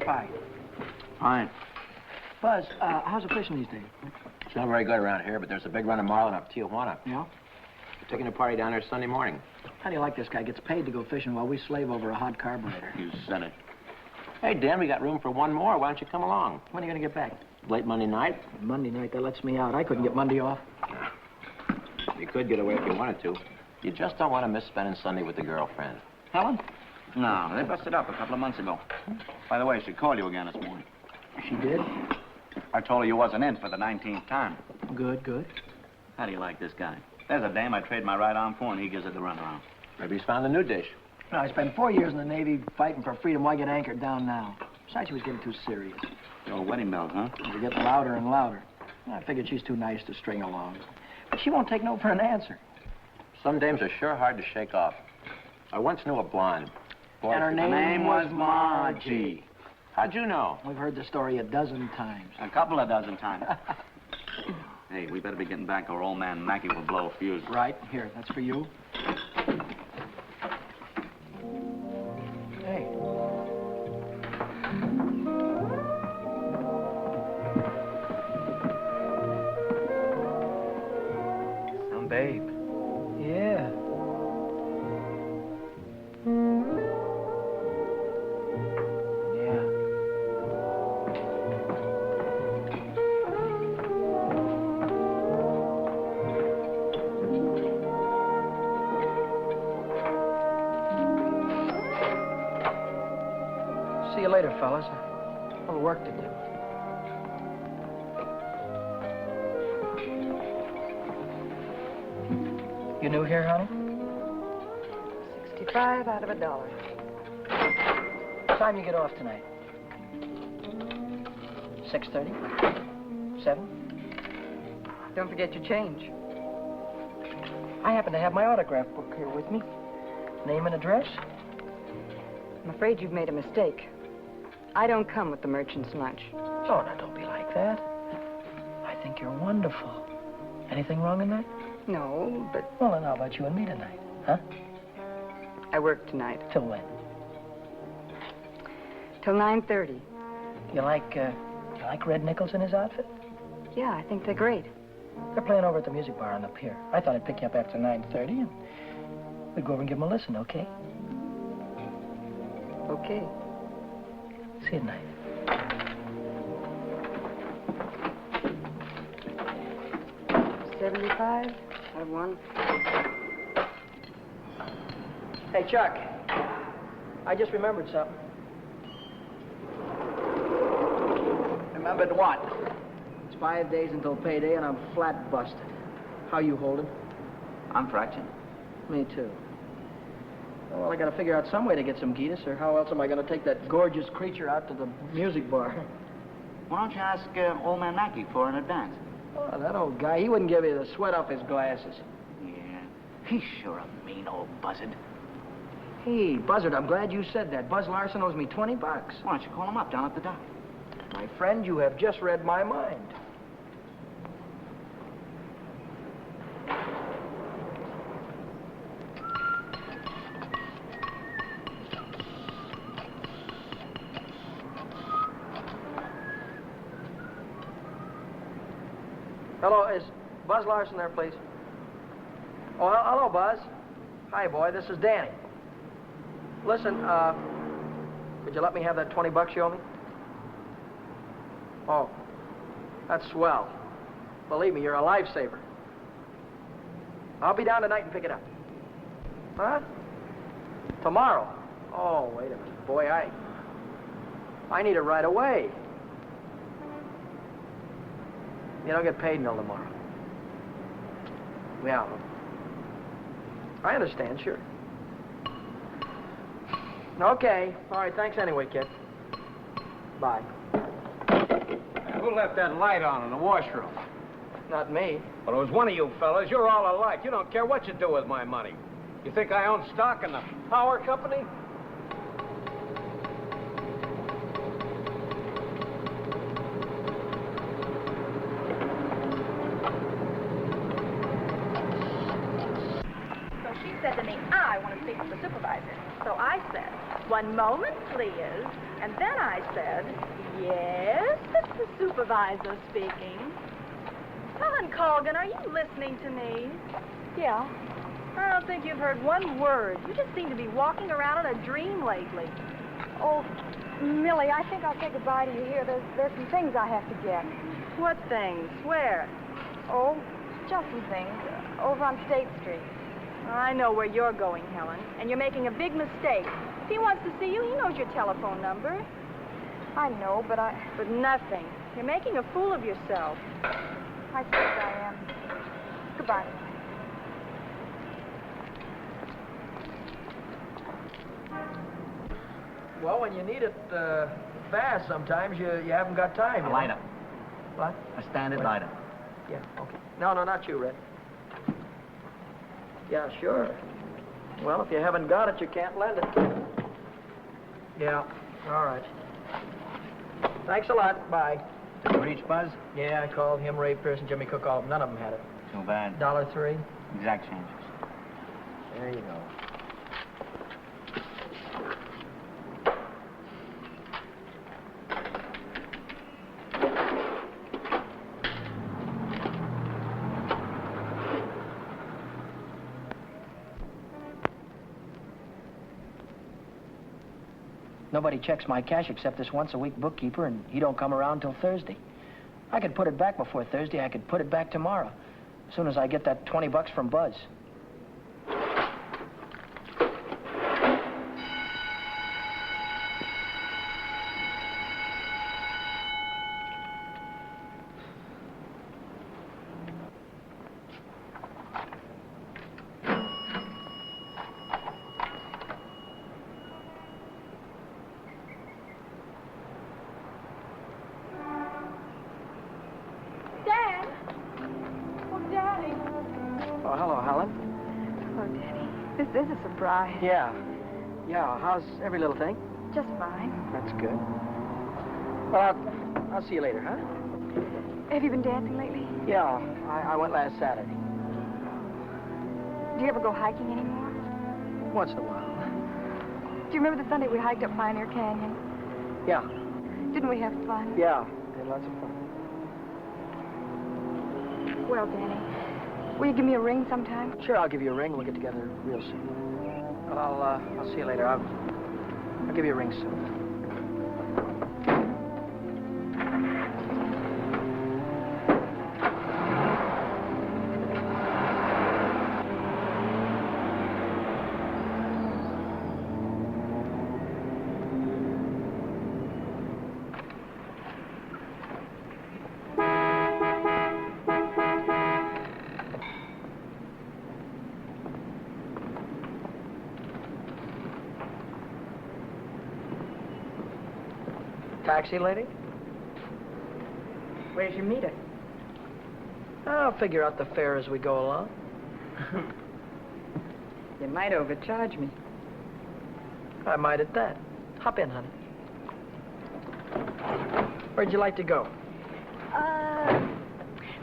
pie. Fine. Buzz, how's the fishing these days? It's not very good around here, but there's a big run of marlin up Tijuana. Yeah? We're taking a party down there Sunday morning. How do you like this guy? Gets paid to go fishing while we slave over a hot carburetor. You said it. Hey, Dan, we got room for one more. Why don't you come along? When are you going to get back? Late Monday night? Monday night, that lets me out. I couldn't get Monday off. You could get away if you wanted to. You just don't want to miss spending Sunday with the girlfriend. Helen? No, they busted up a couple of months ago. By the way, she called you again this morning. She did? I told her you wasn't in for the 19th time. Good, good. How do you like this guy? There's a dame I trade my right arm for, and he gives it the runaround. Maybe he's found a new dish. No, I spent 4 years in the Navy fighting for freedom. Why get anchored down now? Besides, she was getting too serious. Your wedding bells, huh? They were getting louder and louder. I figured she's too nice to string along. But she won't take no for an answer. Some dames are sure hard to shake off. I once knew a blonde. Boy, And her name was Margie. How'd you know? We've heard the story a dozen times. A couple of dozen times. Hey, we better be getting back or old man Mackey will blow a fuse. Right, here, that's for you. Hey. Some babe. Yeah. See you later, fellas. A little work to do. You new here, honey? 65 out of $1. What time you get off tonight? 6:30? 7? Don't forget your change. I happen to have my autograph book here with me. Name and address? I'm afraid you've made a mistake. I don't come with the merchant's lunch. Oh, now, don't be like that. I think you're wonderful. Anything wrong in that? No, but Well, then how about you and me tonight, huh? I work tonight. Till when? Till 9:30. You like Red Nichols in his outfit? Yeah, I think they're great. They're playing over at the music bar on the pier. I thought I'd pick you up after 9:30 and we'd go over and give them a listen, okay? Okay. See you tonight. $75 out of $1. Hey, Chuck. I just remembered something. Remembered what? It's 5 days until payday and I'm flat busted. How you holding? I'm fraction. Me too. Well, I gotta figure out some way to get some Gitas, or how else am I gonna take that gorgeous creature out to the music bar? Why don't you ask old man Mackey for an advance? Oh, that old guy, he wouldn't give you the sweat off his glasses. Yeah, he's sure a mean old buzzard. Hey, Buzzard, I'm glad you said that. Buzz Larson owes me $20. Why don't you call him up down at the dock? My friend, you have just read my mind. Hello, is Buzz Larson there, please? Oh, hello, Buzz. Hi, boy, this is Danny. Listen, could you let me have that $20 you owe me? Oh, that's swell. Believe me, you're a lifesaver. I'll be down tonight and pick it up. Huh? Tomorrow? Oh, wait a minute. Boy, I need it right away. You don't get paid until tomorrow. Yeah. I understand, sure. Okay. All right, thanks anyway, kid. Bye. Who left that light on in the washroom? Not me. Well, it was one of you fellas. You're all alike. You don't care what you do with my money. You think I own stock in the power company? So she said to me, I want to speak with the supervisor. So I said, One moment, please. And then I said, yes, it's the supervisor speaking. Helen Colgan, are you listening to me? Yeah. I don't think you've heard one word. You just seem to be walking around in a dream lately. Oh, Millie, I think I'll say goodbye to you here. There's some things I have to get. What things? Where? Oh, just some things. Over on State Street. I know where you're going, Helen, and you're making a big mistake. If he wants to see you, he knows your telephone number. I know, but But nothing. You're making a fool of yourself. I suppose I am. Goodbye. Well, when you need it fast, sometimes you haven't got time. A lighter. What? A standard lighter. Yeah, okay. No, not you, Red. Yeah, sure. Well, if you haven't got it, you can't lend it. Yeah, all right. Thanks a lot. Bye. Did you reach Buzz? Yeah, I called him, Ray Pierce, and Jimmy Cook. All of them. None of them had it. Too bad. $1.03. Exact changes. There you go. Nobody checks my cash except this once-a-week bookkeeper, and he don't come around till Thursday. I could put it back before Thursday. I could put it back tomorrow, as soon as I get that $20 from Buzz. Oh, hello, Helen. Oh, Daddy. This is a surprise. Yeah. How's every little thing? Just fine. That's good. Well, I'll see you later, huh? Have you been dancing lately? Yeah, I went last Saturday. Do you ever go hiking anymore? Once in a while. Do you remember the Sunday we hiked up Pioneer Canyon? Yeah. Didn't we have fun? Yeah. Had lots of fun. Well, Danny, will you give me a ring sometime? Sure, I'll give you a ring. We'll get together real soon. Well, I'll see you later. I'll give you a ring soon. Taxi lady? Where's your meter? I'll figure out the fare as we go along. You might overcharge me. I might at that. Hop in, honey. Where'd you like to go?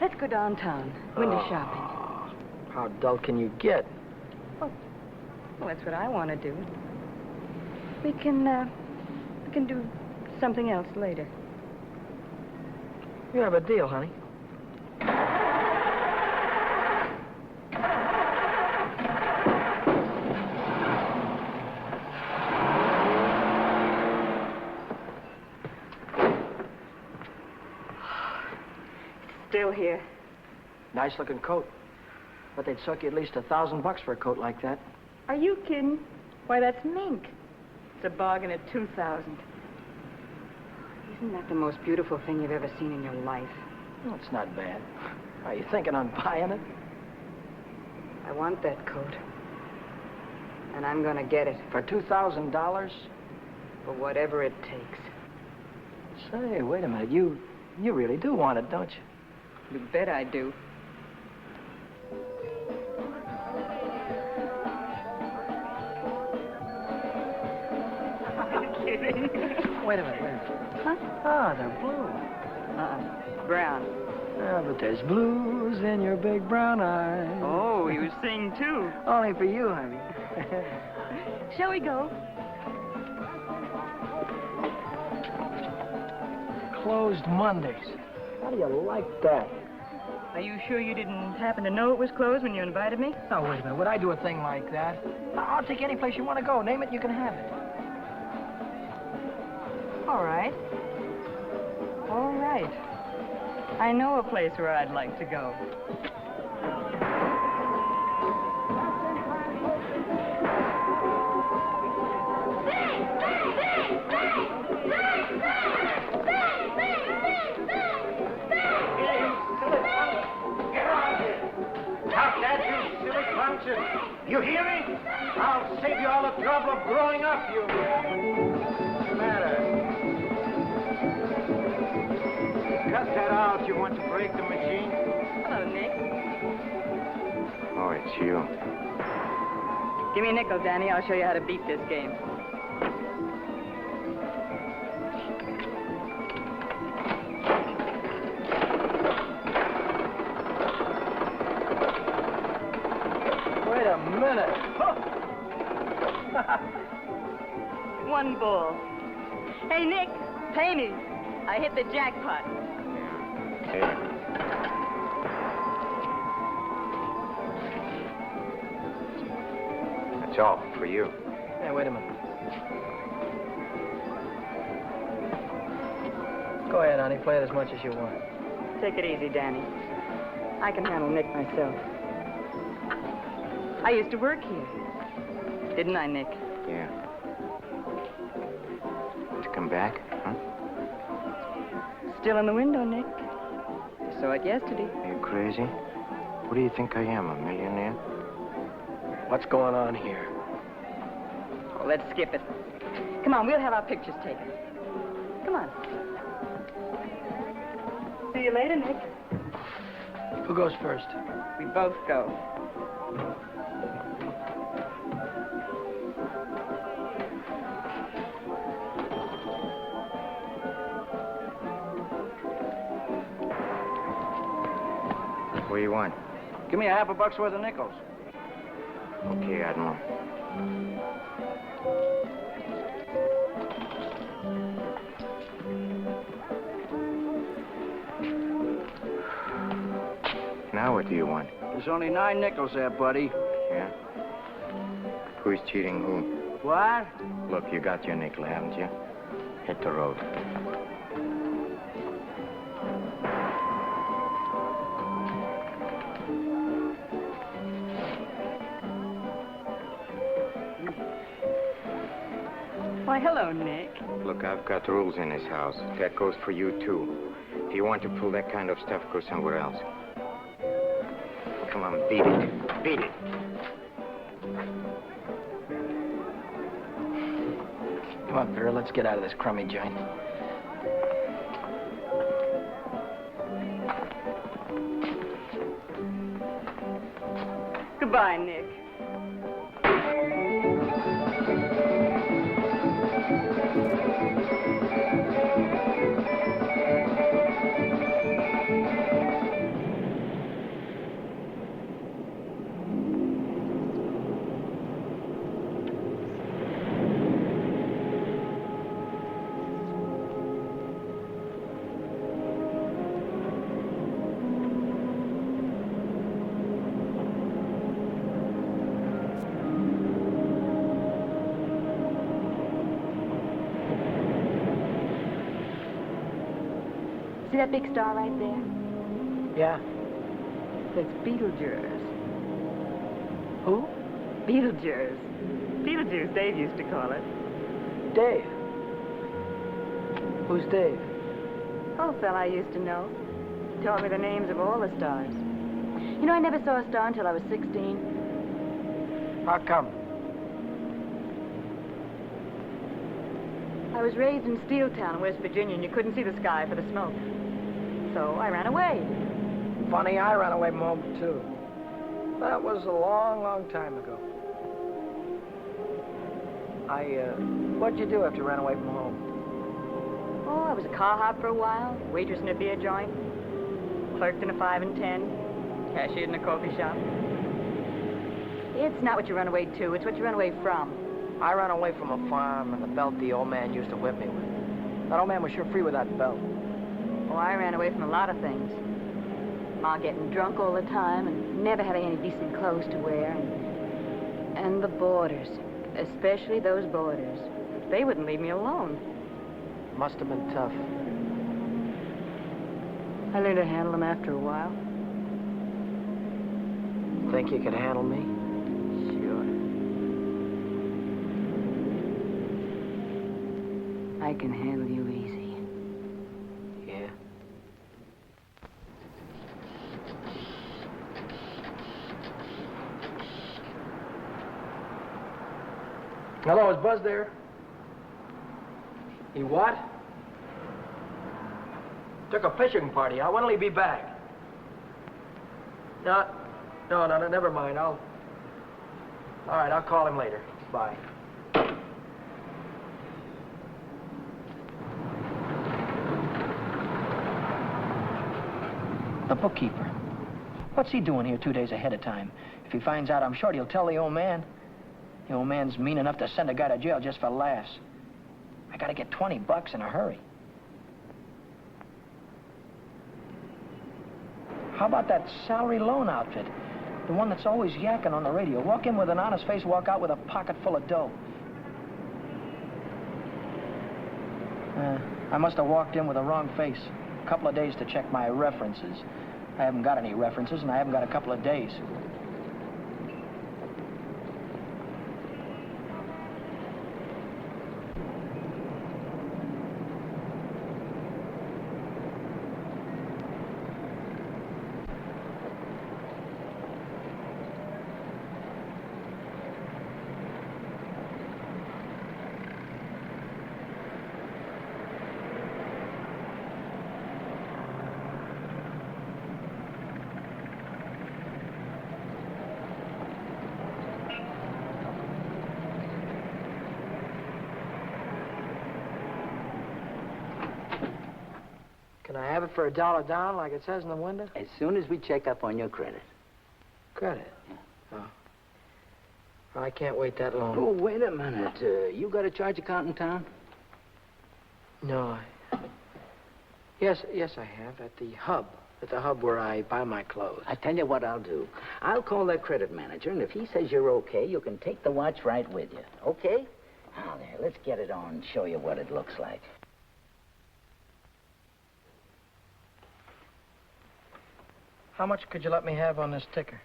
Let's go downtown. Window shopping. How dull can you get? Well, that's what I want to do. We can do something else later. You have a deal, honey. Still here. Nice looking coat. But they'd suck you at least $1,000 for a coat like that. Are you kidding? Why, that's mink. It's a bargain at $2,000. Isn't that the most beautiful thing you've ever seen in your life? Well, it's not bad. Are you thinking on buying it? I want that coat. And I'm gonna get it. For $2,000? For whatever it takes. Say, wait a minute. You really do want it, don't you? You bet I do. Wait a minute. Huh? Ah, they're blue. Brown. Ah, but there's blues in your big brown eyes. Oh, you sing too. Only for you, honey. Shall we go? closed Mondays. How do you like that? Are you sure you didn't happen to know it was closed when you invited me? Now, wait a minute. Would I do a thing like that? I'll take any place you want to go. Name it, you can have it. All right. All right. I know a place where I'd like to go. You hear me? I'll save you all the trouble of growing up, you... What's the matter? Cut that out. You want to break the machine? Hello, Nick. Oh, it's you. Give me a nickel, Danny. I'll show you how to beat this game. Wait a minute. One bull. Hey, Nick, pay me. I hit the jackpot. Hey. That's all for you. Hey, wait a minute. Go ahead, honey. Play it as much as you want. Take it easy, Danny. I can handle Nick myself. I used to work here. Didn't I, Nick? Yeah. To come back, huh? Still in the window, Nick. Saw it yesterday. Are you crazy? What do you think I am, a millionaire? What's going on here? Oh, let's skip it. Come on, we'll have our pictures taken. Come on. See you later, Nick. Who goes first? We both go. What do you want? Give me $50 worth of nickels. Okay, Admiral. Now what do you want? There's only 9 nickels there, buddy. Yeah? Who's cheating who? What? Look, you got your nickel, haven't you? Hit the road. Why, hello, Nick. Look, I've got rules in this house. That goes for you, too. If you want to pull that kind of stuff, go somewhere else. Come on, beat it. Beat it. Come on, Vera, let's get out of this crummy joint. Goodbye, Nick. See that big star right there? Yeah? That's Beetlejuice. Who? Beetlejuice. Beetlejuice, Dave used to call it. Dave. Who's Dave? Old fella I used to know. Taught me the names of all the stars. You know, I never saw a star until I was 16. How come? I was raised in Steeltown, West Virginia, and you couldn't see the sky for the smoke. So I ran away. Funny, I ran away from home, too. That was a long, long time ago. What'd you do after you ran away from home? Oh, I was a car hop for a while, waitress in a beer joint, clerked in a 5 and 10, cashiered in a coffee shop. It's not what you run away to, it's what you run away from. I ran away from a farm and the belt the old man used to whip me with. That old man was sure free with that belt. Oh, I ran away from a lot of things. Ma getting drunk all the time and never having any decent clothes to wear. And the boarders, especially those boarders. They wouldn't leave me alone. Must have been tough. I learned to handle them after a while. Think you could handle me? Sure. I can handle you easy. Yeah. Hello, is Buzz there? He what? Took a fishing party. When'll he be back? No, never mind. All right, I'll call him later. Bye. The bookkeeper. What's he doing here 2 days ahead of time? If he finds out, I'm sure he'll tell the old man. The old man's mean enough to send a guy to jail just for laughs. I gotta get $20 in a hurry. How about that salary loan outfit? The one that's always yakking on the radio. Walk in with an honest face, walk out with a pocket full of dough. I must have walked in with the wrong face. A couple of days to check my references. I haven't got any references, and I haven't got a couple of days. Can I have it for $1 down, like it says in the window? As soon as we check up on your credit. Credit? Oh. I can't wait that long. Oh, wait a minute. You got a charge account in town? No, Yes, I have. At the hub where I buy my clothes. I tell you what I'll do. I'll call that credit manager, and if he says you're okay, you can take the watch right with you. Okay? Now, there, let's get it on and show you what it looks like. How much could you let me have on this ticker?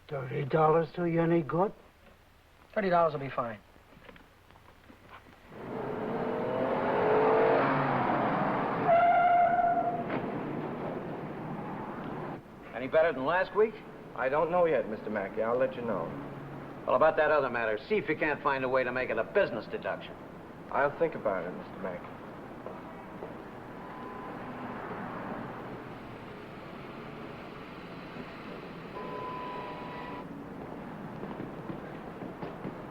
$30 do you any good? $30 will be fine. Any better than last week? I don't know yet, Mr. Mackey. I'll let you know. Well, about that other matter, see if you can't find a way to make it a business deduction. I'll think about it, Mr. Mackey.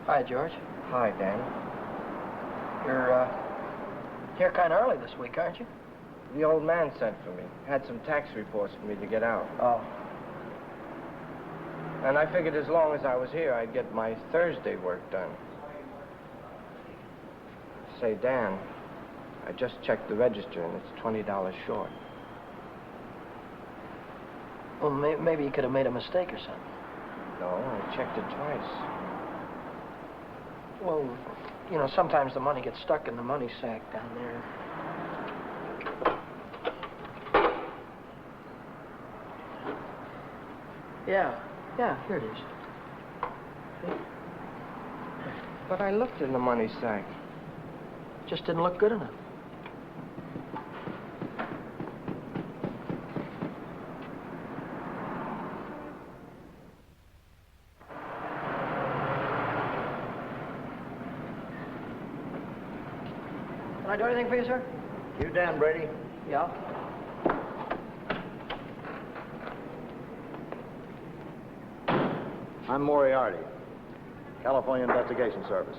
Hi, George. Hi, Dan. You're here kind of early this week, aren't you? The old man sent for me. Had some tax reports for me to get out. Oh. And I figured as long as I was here, I'd get my Thursday work done. Say, Dan, I just checked the register, and it's $20 short. Well, maybe you could have made a mistake or something. No, I checked it twice. Well, you know, sometimes the money gets stuck in the money sack down there. Yeah, here it is. See? But I looked in the money sack. Just didn't look good enough. Can I do anything for you, sir? You Dan, Brady? Yeah. I'm Moriarty, California Investigation Service.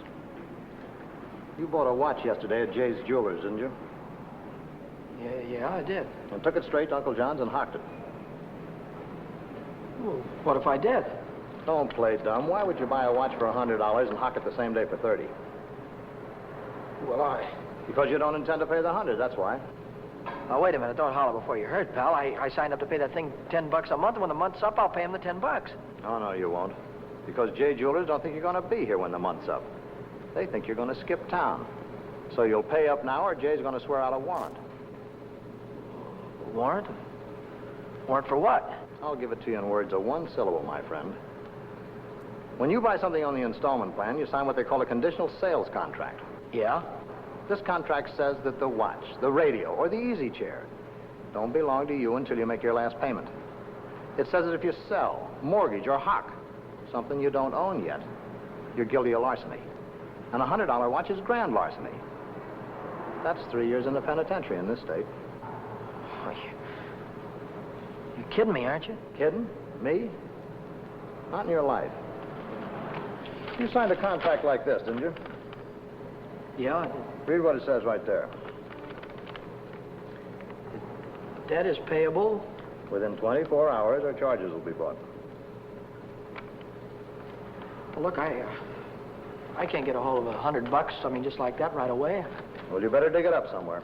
You bought a watch yesterday at Jay's Jewelers, didn't you? Yeah, I did. And took it straight to Uncle John's and hocked it. Well, what if I did? Don't play dumb. Why would you buy a watch for $100 and hock it the same day for $30? Well, Because you don't intend to pay the 100, that's why. Oh, wait a minute. Don't holler before you hurt, pal. I signed up to pay that thing $10 a month, and when the month's up, I'll pay him the $10. Oh, no, you won't. Because Jay Jewelers don't think you're going to be here when the month's up. They think you're going to skip town. So you'll pay up now, or Jay's going to swear out a warrant. Warrant? Warrant for what? I'll give it to you in words of one syllable, my friend. When you buy something on the installment plan, you sign what they call a conditional sales contract. Yeah? This contract says that the watch, the radio, or the easy chair don't belong to you until you make your last payment. It says that if you sell, mortgage, or hock something you don't own yet, you're guilty of larceny. And a $100 watch is grand larceny. That's 3 years in the penitentiary in this state. Oh, you're kidding me, aren't you? Kidding? Me? Not in your life. You signed a contract like this, didn't you? Yeah, I did. Read what it says right there. Debt is payable. Within 24 hours, our charges will be brought. Well, look, I can't get a hold of $100, I mean, just like that right away. Well, you better dig it up somewhere.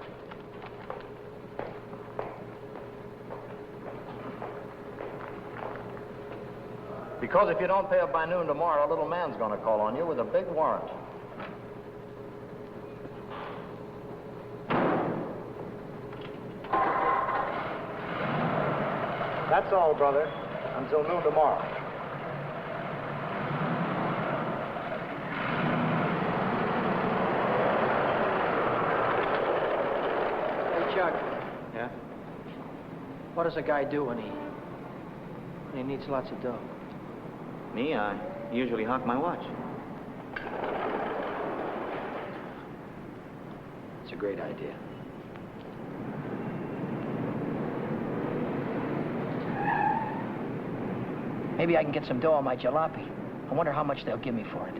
Because if you don't pay up by noon tomorrow, a little man's going to call on you with a big warrant. That's all, brother. Until noon tomorrow. Hey, Chuck, Yeah? what does a guy do when he needs lots of dough? Me, I usually hock my watch. It's a great idea. Maybe I can get some dough on my jalopy. I wonder how much they'll give me for it.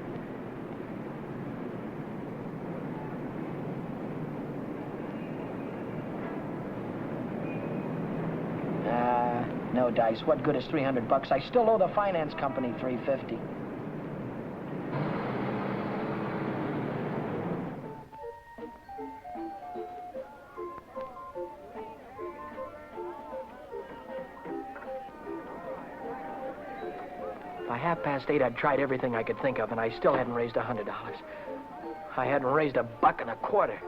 No dice. What good is $300? I still owe the finance company $350. By 8:30, I'd tried everything I could think of, and I still hadn't raised $100. I hadn't raised $1.25.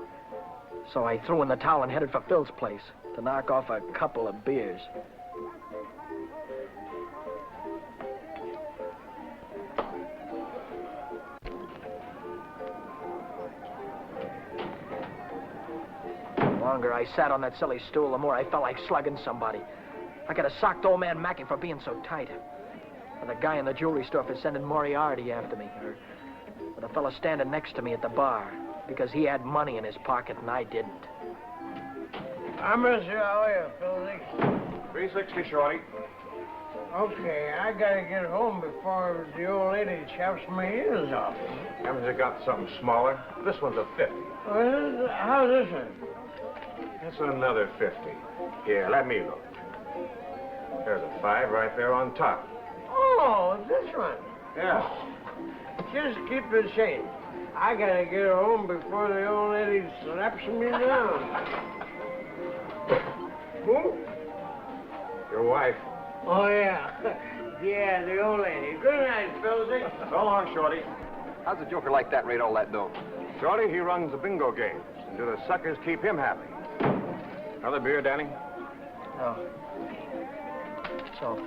So I threw in the towel and headed for Phil's place to knock off a couple of beers. The longer I sat on that silly stool, the more I felt like slugging somebody. I could have socked old man Mackey for being so tight. Or the guy in the jewelry store for sending Moriarty after me. Or the fella standing next to me at the bar because he had money in his pocket and I didn't. I miss you. How are you, Philly? 360, Shorty. Okay, I gotta get home before the old lady chops my ears off. Haven't you got something smaller? This one's a 50. How's this one? That's another 50. Here, let me look. There's a 5 right there on top. Oh, this one. Yeah. Just keep the change. I gotta get home before the old lady slaps me down. Who? Your wife. Oh, yeah. Yeah, the old lady. Good night, Philzy. So long, Shorty. How's a joker like that rate all that dough? Shorty, he runs the bingo games. And do the suckers keep him happy? Another beer, Danny? No. So,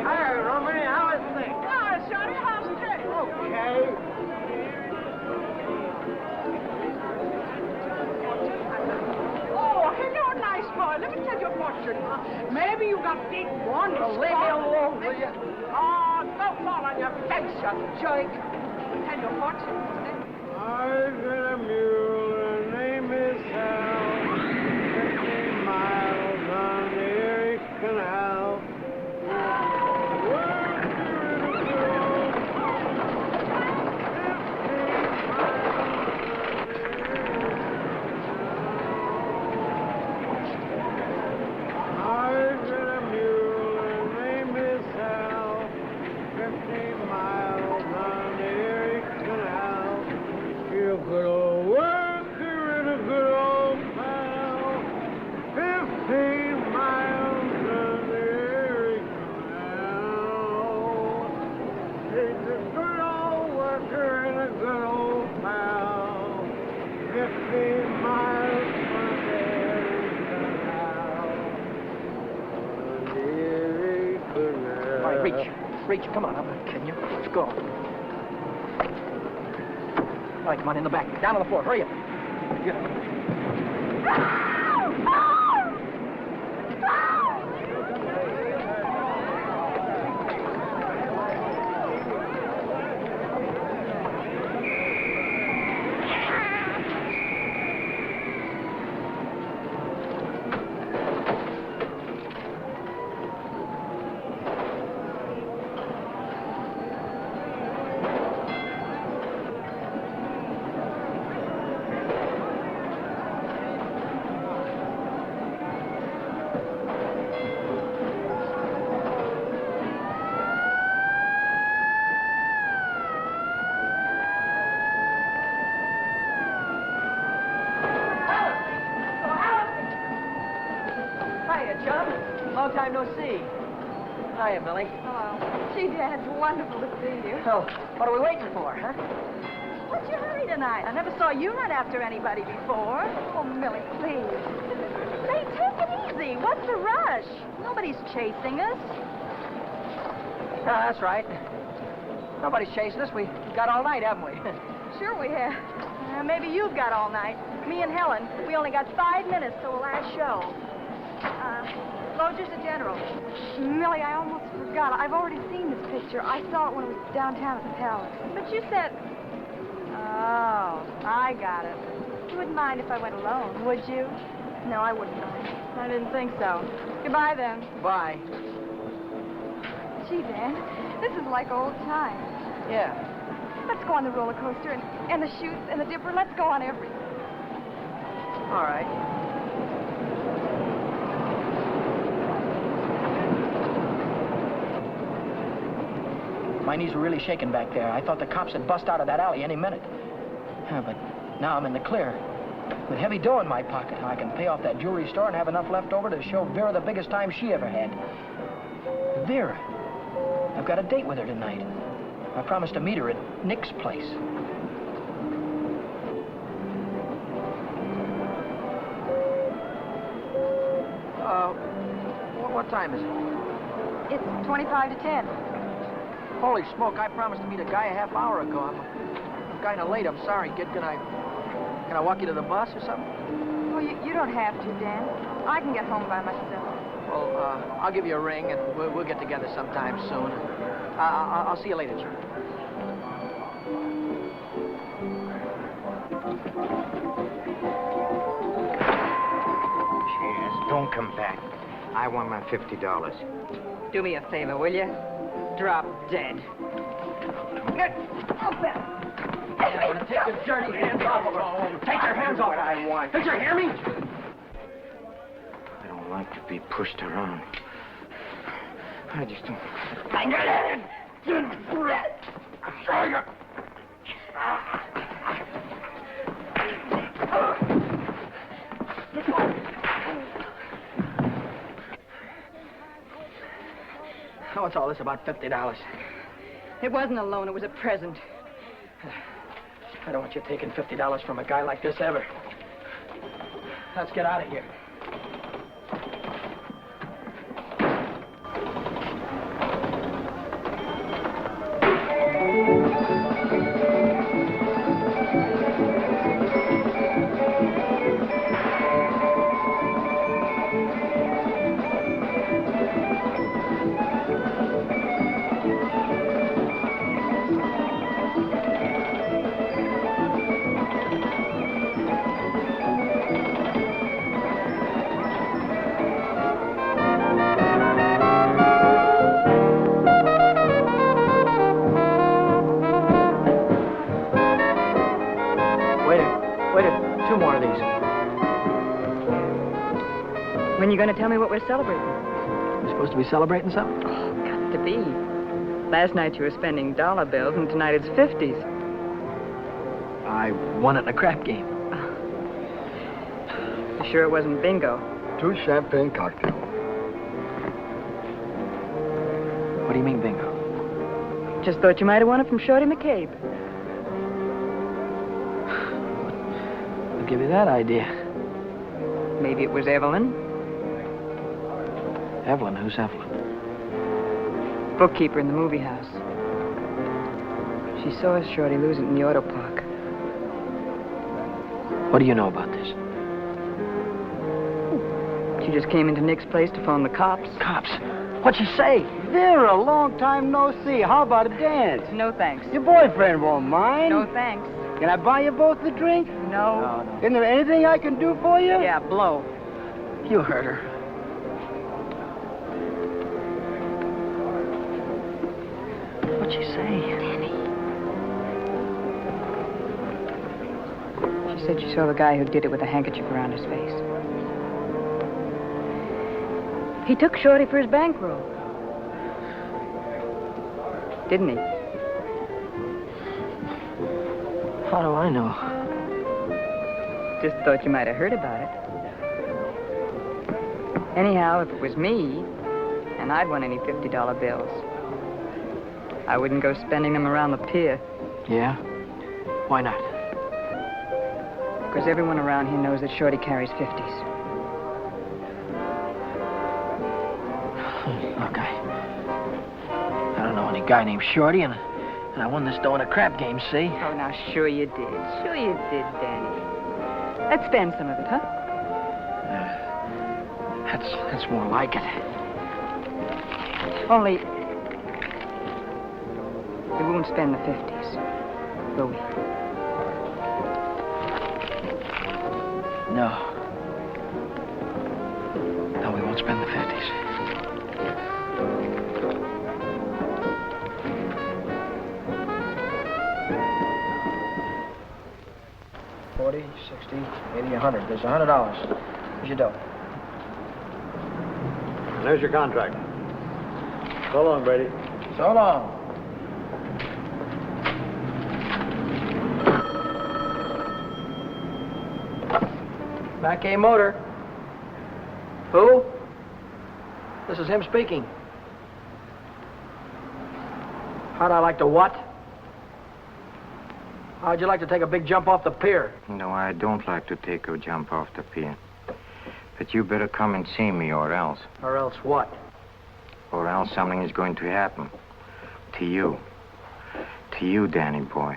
Hi, Romany. How is things? Oh, Shorty, how's the trip? Okay. Oh, hello, nice boy. Let me tell you a fortune. Maybe you got big one. leave me alone, will you? Oh, don't fall on your face, you jerk. Tell you a fortune. I've got a mule. Her name is Hal. 50 miles on the Erie Canal. I've got a mule. Her name is good old worker and a good old pal. 50 miles from there is the Erie Canal. All right, reach, come on, I'm not kidding you. Let's go. All right, come on, in the back. Down on the floor, hurry up. Get up. Long time no see. Hiya, Millie. Hello. Gee, Dad, it's wonderful to see you. So, what are we waiting for, huh? What's your hurry tonight? I never saw you run after anybody before. Oh, Millie, please. Say, take it easy. What's the rush? Nobody's chasing us. That's right. Nobody's chasing us. We got all night, haven't we? Sure we have. Maybe you've got all night. Me and Helen, we only got 5 minutes till the last show. Loger's the General. Millie, I almost forgot. I've already seen this picture. I saw it when it was downtown at the Palace. But you said... Oh, I got it. You wouldn't mind if I went alone, would you? No, I wouldn't mind. I didn't think so. Goodbye, then. Bye. Gee, Dan, this is like old times. Yeah. Let's go on the roller coaster and the chutes and the dipper. Let's go on everything. All right. My knees were really shaking back there. I thought the cops had bust out of that alley any minute. But now I'm in the clear. With heavy dough in my pocket, I can pay off that jewelry store and have enough left over to show Vera the biggest time she ever had. Vera. I've got a date with her tonight. I promised to meet her at Nick's place. What time is it? It's 25 to 10. Holy smoke, I promised to meet a guy a half hour ago. I'm kind of late. I'm sorry, kid. Can I walk you to the bus or something? Well, you don't have to, Dan. I can get home by myself. Well, I'll give you a ring, and we'll get together sometime soon. I'll see you later, John. Cheers. Don't come back. I want my $50. Do me a favor, will you? Drop dead. Take your dirty hands off of her. Take your hands off. What I want. Did you hear me? I don't like to be pushed around. I just don't... What's all this about $50? It wasn't a loan, it was a present. I don't want you taking $50 from a guy like this ever. Let's get out of here. When are you going to tell me what we're celebrating? We're supposed to be celebrating something? Oh, got to be. Last night you were spending dollar bills, and tonight it's 50s. I won it in a crap game. You sure it wasn't bingo? 2 champagne cocktails. What do you mean, bingo? Just thought you might have won it from Shorty McCabe. I'll give you that idea. Maybe it was Evelyn. Evelyn? Who's Evelyn? Bookkeeper in the movie house. She saw Shorty lose it in the auto park. What do you know about this? She just came into Nick's place to phone the cops. Cops? What'd she say? Vera, long time no see. How about a dance? No thanks. Your boyfriend won't mind. No thanks. Can I buy you both a drink? No. Isn't there anything I can do for you? Yeah, blow. You heard her. What'd she say? Danny. She said she saw the guy who did it with a handkerchief around his face. He took Shorty for his bankroll. Didn't he? How do I know? Just thought you might have heard about it. Anyhow, if it was me, and I'd won any $50 bills, I wouldn't go spending them around the pier. Yeah? Why not? Because everyone around here knows that Shorty carries 50s. Look, I don't know any guy named Shorty, and I won this dough in a crap game, see? Oh, now, sure you did. Sure you did, Danny. Let's spend some of it, huh? That's more like it. Only, we won't spend the 50s, will we? No. No, we won't spend the 50s. $40, $60, $80, $100. There's $100. Here's your dough. There's your contract. So long, Brady. So long. Mackay Motor. Who? This is him speaking. How'd I like to what? How'd you like to take a big jump off the pier? No, I don't like to take a jump off the pier. But you better come and see me, or else. Or else what? Or else something is going to happen. To you. To you, Danny boy.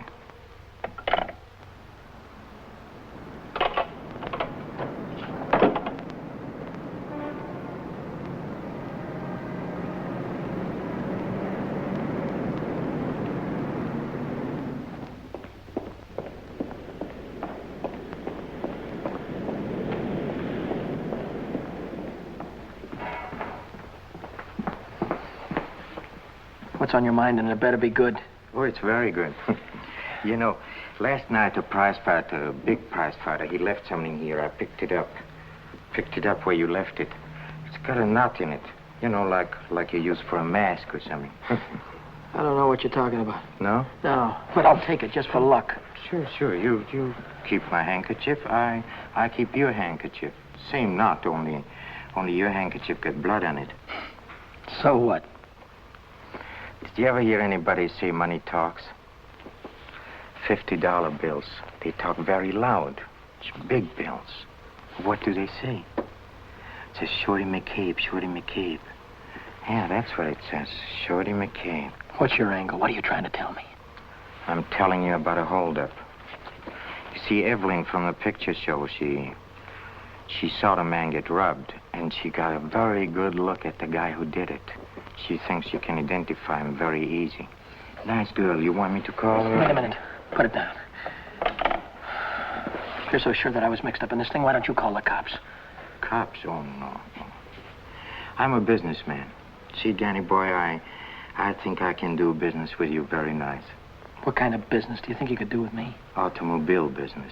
What's on your mind, and it better be good. Oh, it's very good. You know, last night a prize fighter, a big prize fighter, he left something here. I picked it up. Picked it up where you left it. It's got a knot in it. You know, like you use for a mask or something. I don't know what you're talking about. No? No, but I'll take it just for luck. Sure. You keep my handkerchief. I keep your handkerchief. Same knot, only your handkerchief got blood on it. So what? Did you ever hear anybody say money talks? $50 bills. They talk very loud. It's big bills. What do they say? It says Shorty McCabe, Shorty McCabe. Yeah, that's what it says. Shorty McCabe. What's your angle? What are you trying to tell me? I'm telling you about a holdup. You see, Evelyn from the picture show, she saw the man get robbed, and she got a very good look at the guy who did it. She thinks you can identify him very easy. Nice girl. You want me to call her? Wait a minute. Put it down. If you're so sure that I was mixed up in this thing, why don't you call the cops? Cops? Oh, no. I'm a businessman. See, Danny boy, I think I can do business with you very nice. What kind of business do you think you could do with me? Automobile business.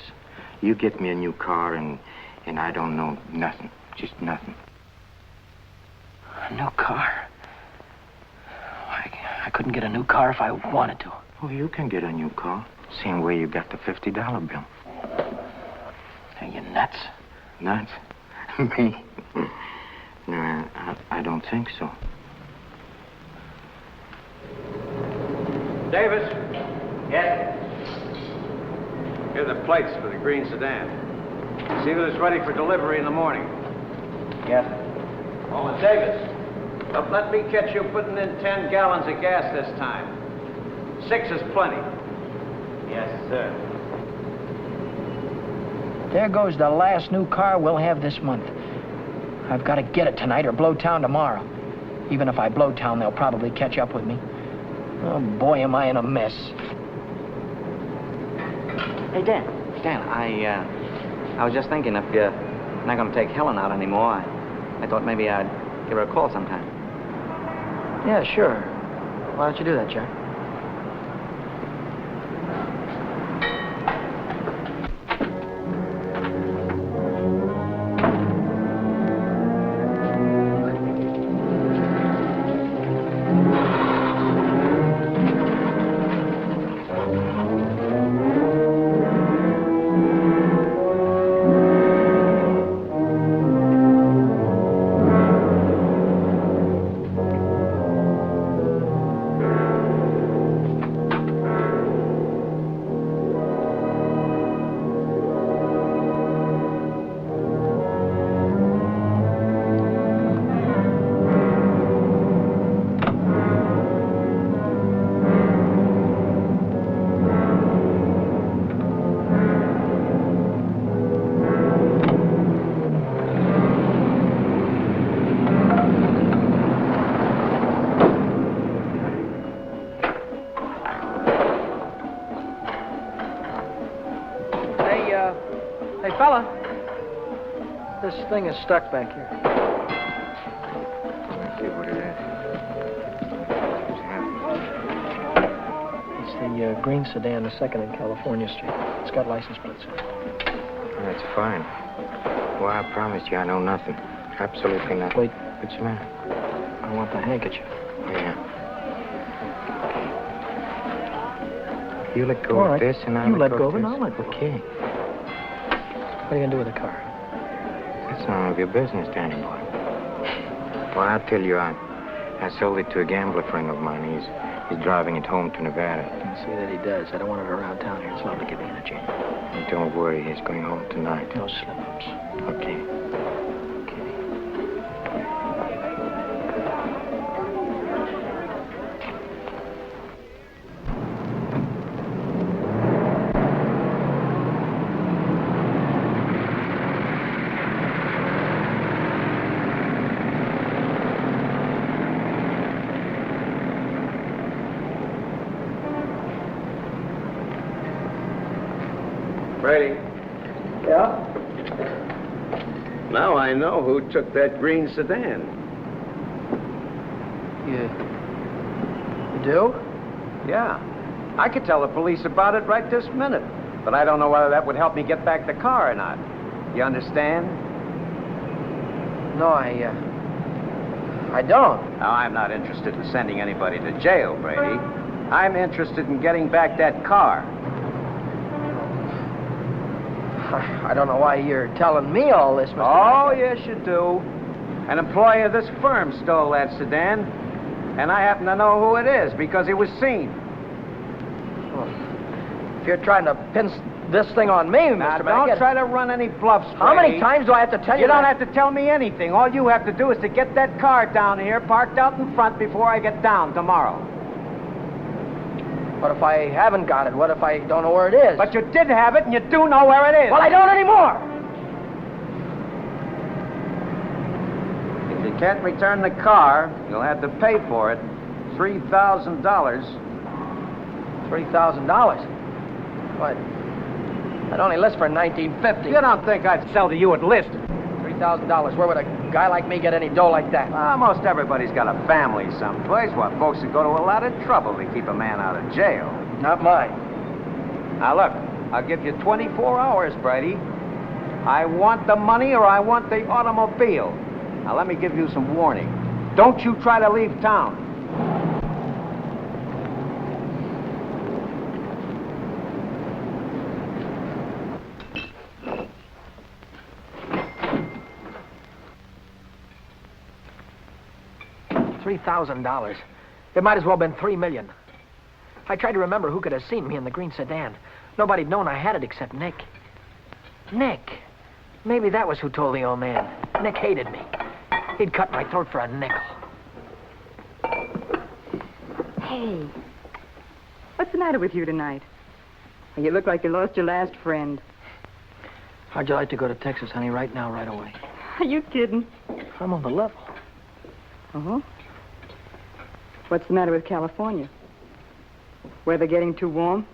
You get me a new car, and I don't know nothing. Just nothing. A new car? I couldn't get a new car if I wanted to. Oh, you can get a new car. Same way you got the $50 bill. Are you nuts? Nuts? Me? No, I don't think so. Davis, Yes? here are the plates for the green sedan. See that it's ready for delivery in the morning. Yes. Oh, and Davis, don't let me catch you putting in 10 gallons of gas this time. 6 is plenty. Yes, sir. There goes the last new car we'll have this month. I've got to get it tonight or blow town tomorrow. Even if I blow town, they'll probably catch up with me. Oh, boy, am I in a mess. Hey, Dan, I was just thinking if you're not going to take Helen out anymore, I thought maybe I'd give her a call sometime. Yeah, sure. Why don't you do that, Jack? Hey, fella. This thing is stuck back here. Let's see what it is. It's the green sedan, the second in California Street. It's got license plates on it. That's fine. Well, I promise you I know nothing. Absolutely nothing. Wait. What's the matter? I want the handkerchief. Yeah. You let go All of right. this and I'll You let go of this. it and I'll let go. Okay. What are you going to do with the car? That's none of your business, Danny boy. Well, I'll tell you, I sold it to a gambler friend of mine. He's driving it home to Nevada. I'll see that he does. I don't want it around town here. It's lovely to be in a Jeanne. And don't worry, he's going home tonight. No slip-ups. Okay. Brady, Yeah? now I know who took that green sedan. You do? Yeah. I could tell the police about it right this minute. But I don't know whether that would help me get back the car or not. You understand? No, I don't. Now, I'm not interested in sending anybody to jail, Brady. I'm interested in getting back that car. I don't know why you're telling me all this, Mr. Oh, yes, you do. An employee of this firm stole that sedan, and I happen to know who it is because he was seen. Well, if you're trying to pin this thing on me, Now, Mr. don't Mackett. try to run any bluffs, Brady. How many times do I have to tell you You don't that? have to tell me anything. All you have to do is to get that car down here, parked out in front before I get down tomorrow. What if I haven't got it? What if I don't know where it is? But you did have it, and you do know where it is. Well, I don't anymore. If you can't return the car, you'll have to pay for it. $3,000. $3,000. What? That only lists for $19.50. You don't think I'd sell to you at list? $3,000. Where would a guy like me get any dough like that? Well, most everybody's got a family someplace. What, folks would go to a lot of trouble to keep a man out of jail. Not mine. Now, look, I'll give you 24 hours, Brady. I want the money or I want the automobile. Now, let me give you some warning. Don't you try to leave town. $3,000. It might as well have been $3 million. I tried to remember who could have seen me in the green sedan. Nobody'd known I had it except Nick. Nick. Maybe that was who told the old man. Nick hated me. He'd cut my throat for a nickel. Hey, what's the matter with you tonight? You look like you lost your last friend. How'd you like to go to Texas, honey, right now, right away? Are you kidding? I'm on the level. Uh-huh. What's the matter with California? Weather getting too warm?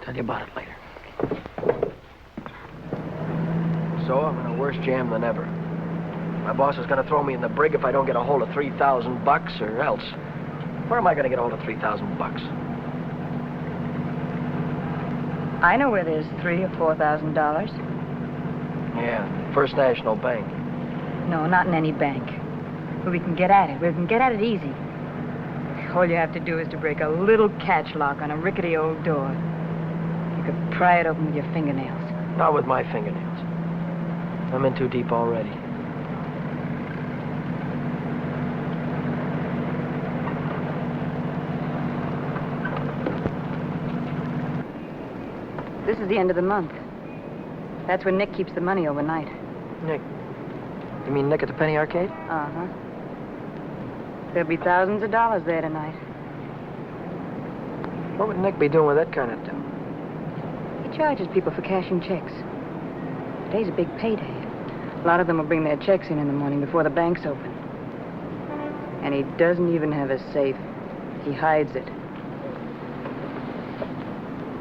Tell you about it later. So I'm in a worse jam than ever. My boss is going to throw me in the brig if I don't get a hold of $3,000 or else. Where am I going to get a hold of $3,000? I know where there's $3,000 or $4,000. Yeah, First National Bank. No, not in any bank. But we can get at it. We can get at it easy. All you have to do is to break a little catch lock on a rickety old door. You could pry it open with your fingernails. Not with my fingernails. I'm in too deep already. This is the end of the month. That's when Nick keeps the money overnight. Nick? You mean Nick at the Penny Arcade? Uh-huh. There'll be thousands of dollars there tonight. What would Nick be doing with that kind of dough? He charges people for cashing checks. Today's a big payday. A lot of them will bring their checks in the morning before the banks open. And he doesn't even have a safe. He hides it.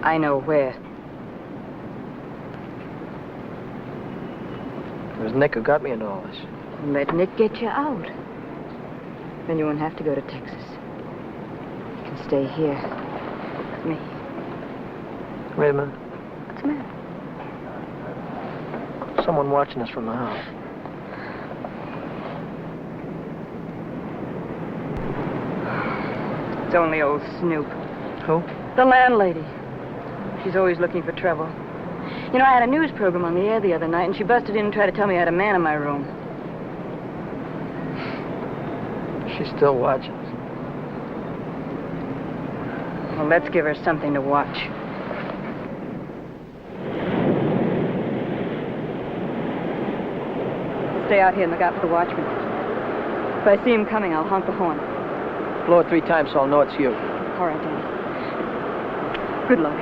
I know where. It was Nick who got me into all this. Let Nick get you out. Then you won't have to go to Texas. You can stay here with me. Wait a minute. What's the matter? Someone watching us from the house. It's only old Snoop. Who? The landlady. She's always looking for trouble. You know, I had a news program on the air the other night, and she busted in and tried to tell me I had a man in my room. She's still watching us. Well, let's give her something to watch. Stay out here and look out for the watchman. If I see him coming, I'll honk the horn. Blow it 3 times so I'll know it's you. All right, Danny. Good luck.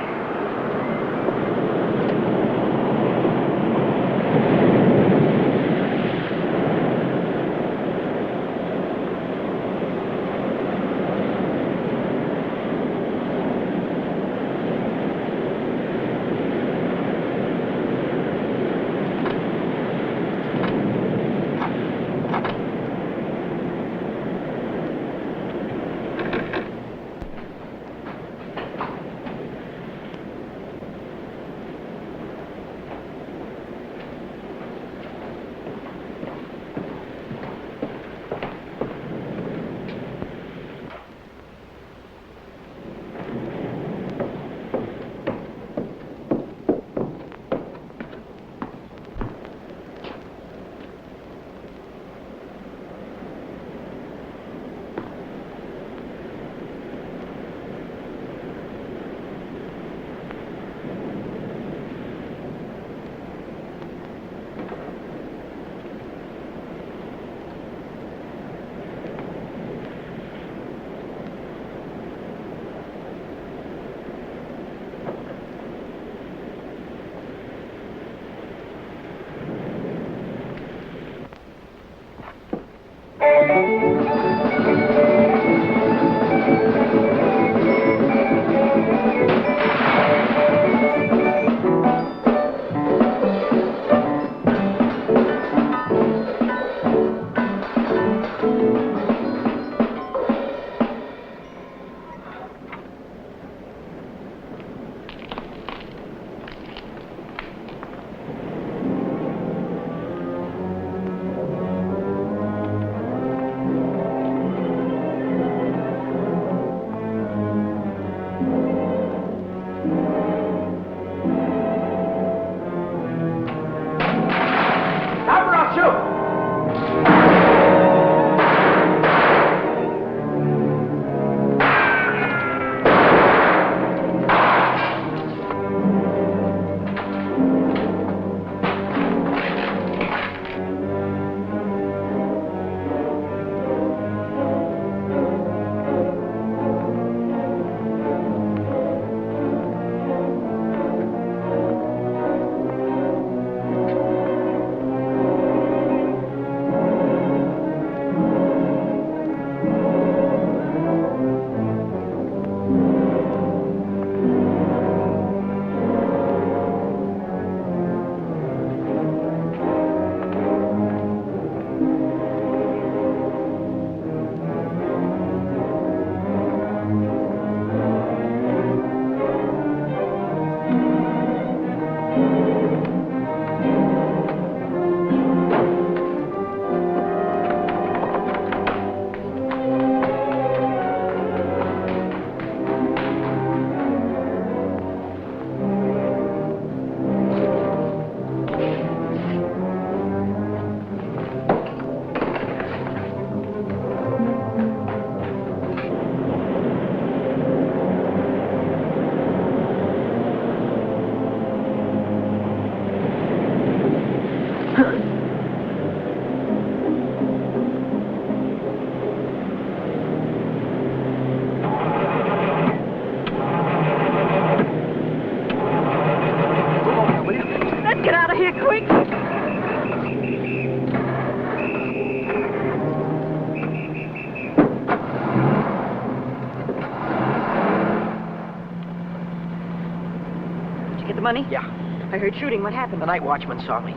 money? Yeah. I heard shooting. What happened? The night watchman saw me.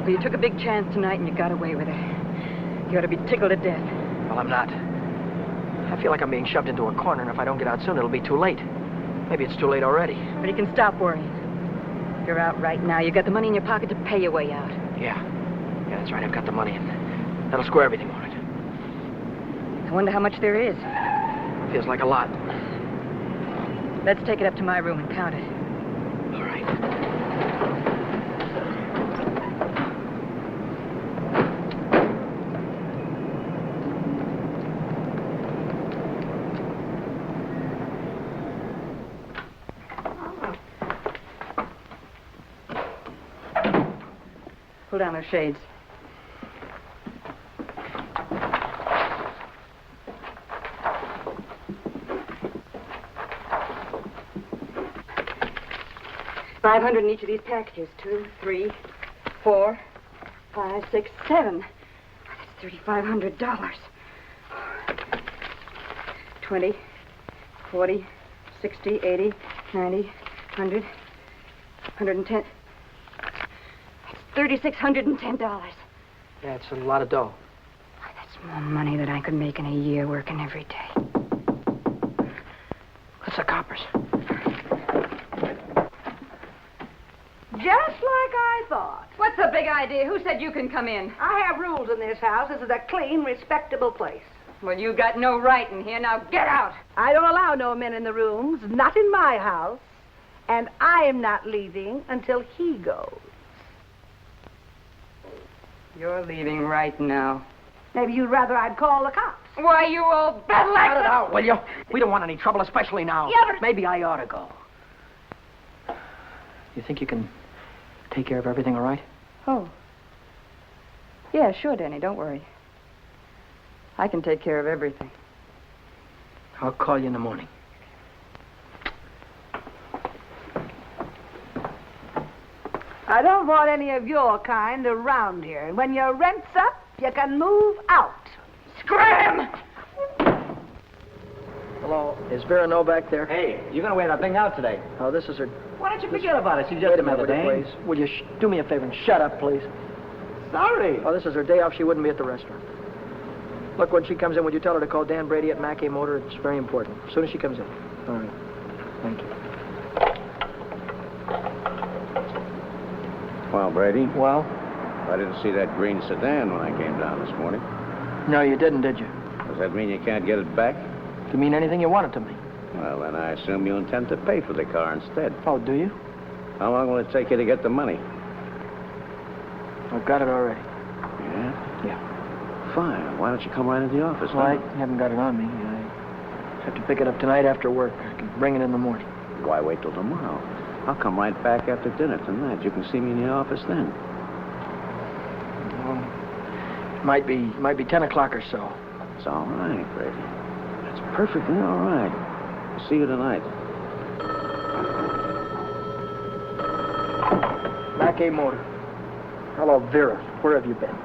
Well, you took a big chance tonight and you got away with it. You ought to be tickled to death. Well, I'm not. I feel like I'm being shoved into a corner, and if I don't get out soon, it'll be too late. Maybe it's too late already. But you can stop worrying. You're out right now. You got the money in your pocket to pay your way out. Yeah. Yeah, that's right. I've got the money, and that'll square everything on it. I wonder how much there is. Feels like a lot. Let's take it up to my room and count it. All right. Pull down those shades. $500 in each of these packages. 2, 3, 4, 5, 6, 7. That's $3,500. 20, 40, 60, 80, 90, 100, 110. $3,610. Yeah, it's a lot of dough. That's more money than I could make in a year working every day. What's the coppers? Just like I thought. What's the big idea? Who said you can come in? I have rules in this house. This is a clean, respectable place. Well, you got no right in here. Now get out. I don't allow no men in the rooms, not in my house. And I am not leaving until he goes. You're leaving right now. Maybe you'd rather I'd call the cops. Why, you old battle Cut it out, will you? We don't want any trouble, especially now. Yeah, but... Maybe I ought to go. You think you can take care of everything all right? Oh. Yeah, sure, Danny. Don't worry. I can take care of everything. I'll call you in the morning. I don't want any of your kind around here. And when your rent's up, you can move out. Scram! Hello, is Vera Novak there? Hey, you're gonna wear that thing out today. Oh, this is her... Why don't you forget about it? She's just Wait a another minute, day. please. Will you do me a favor and shut up, please? Sorry. Oh, this is her day off. She wouldn't be at the restaurant. Look, when she comes in, would you tell her to call Dan Brady at Areia Motor? It's very important. As soon as she comes in. All right. Thank you. Well, Brady, Well? I didn't see that green sedan when I came down this morning. No, you didn't, did you? Does that mean you can't get it back? You mean anything you want it to me? Well, then I assume you intend to pay for the car instead. Oh, do you? How long will it take you to get the money? I've got it already. Yeah? Yeah. Fine. Why don't you come right into the office? Well, I now? haven't got it on me. I have to pick it up tonight after work. I can bring it in the morning. Why wait till tomorrow? I'll come right back after dinner tonight. You can see me in the office then. Well, it might be 10 o'clock or so. It's all right, Brady. It's perfectly all right. I'll see you tonight. Areia Motor. Hello, Vera. Where have you been?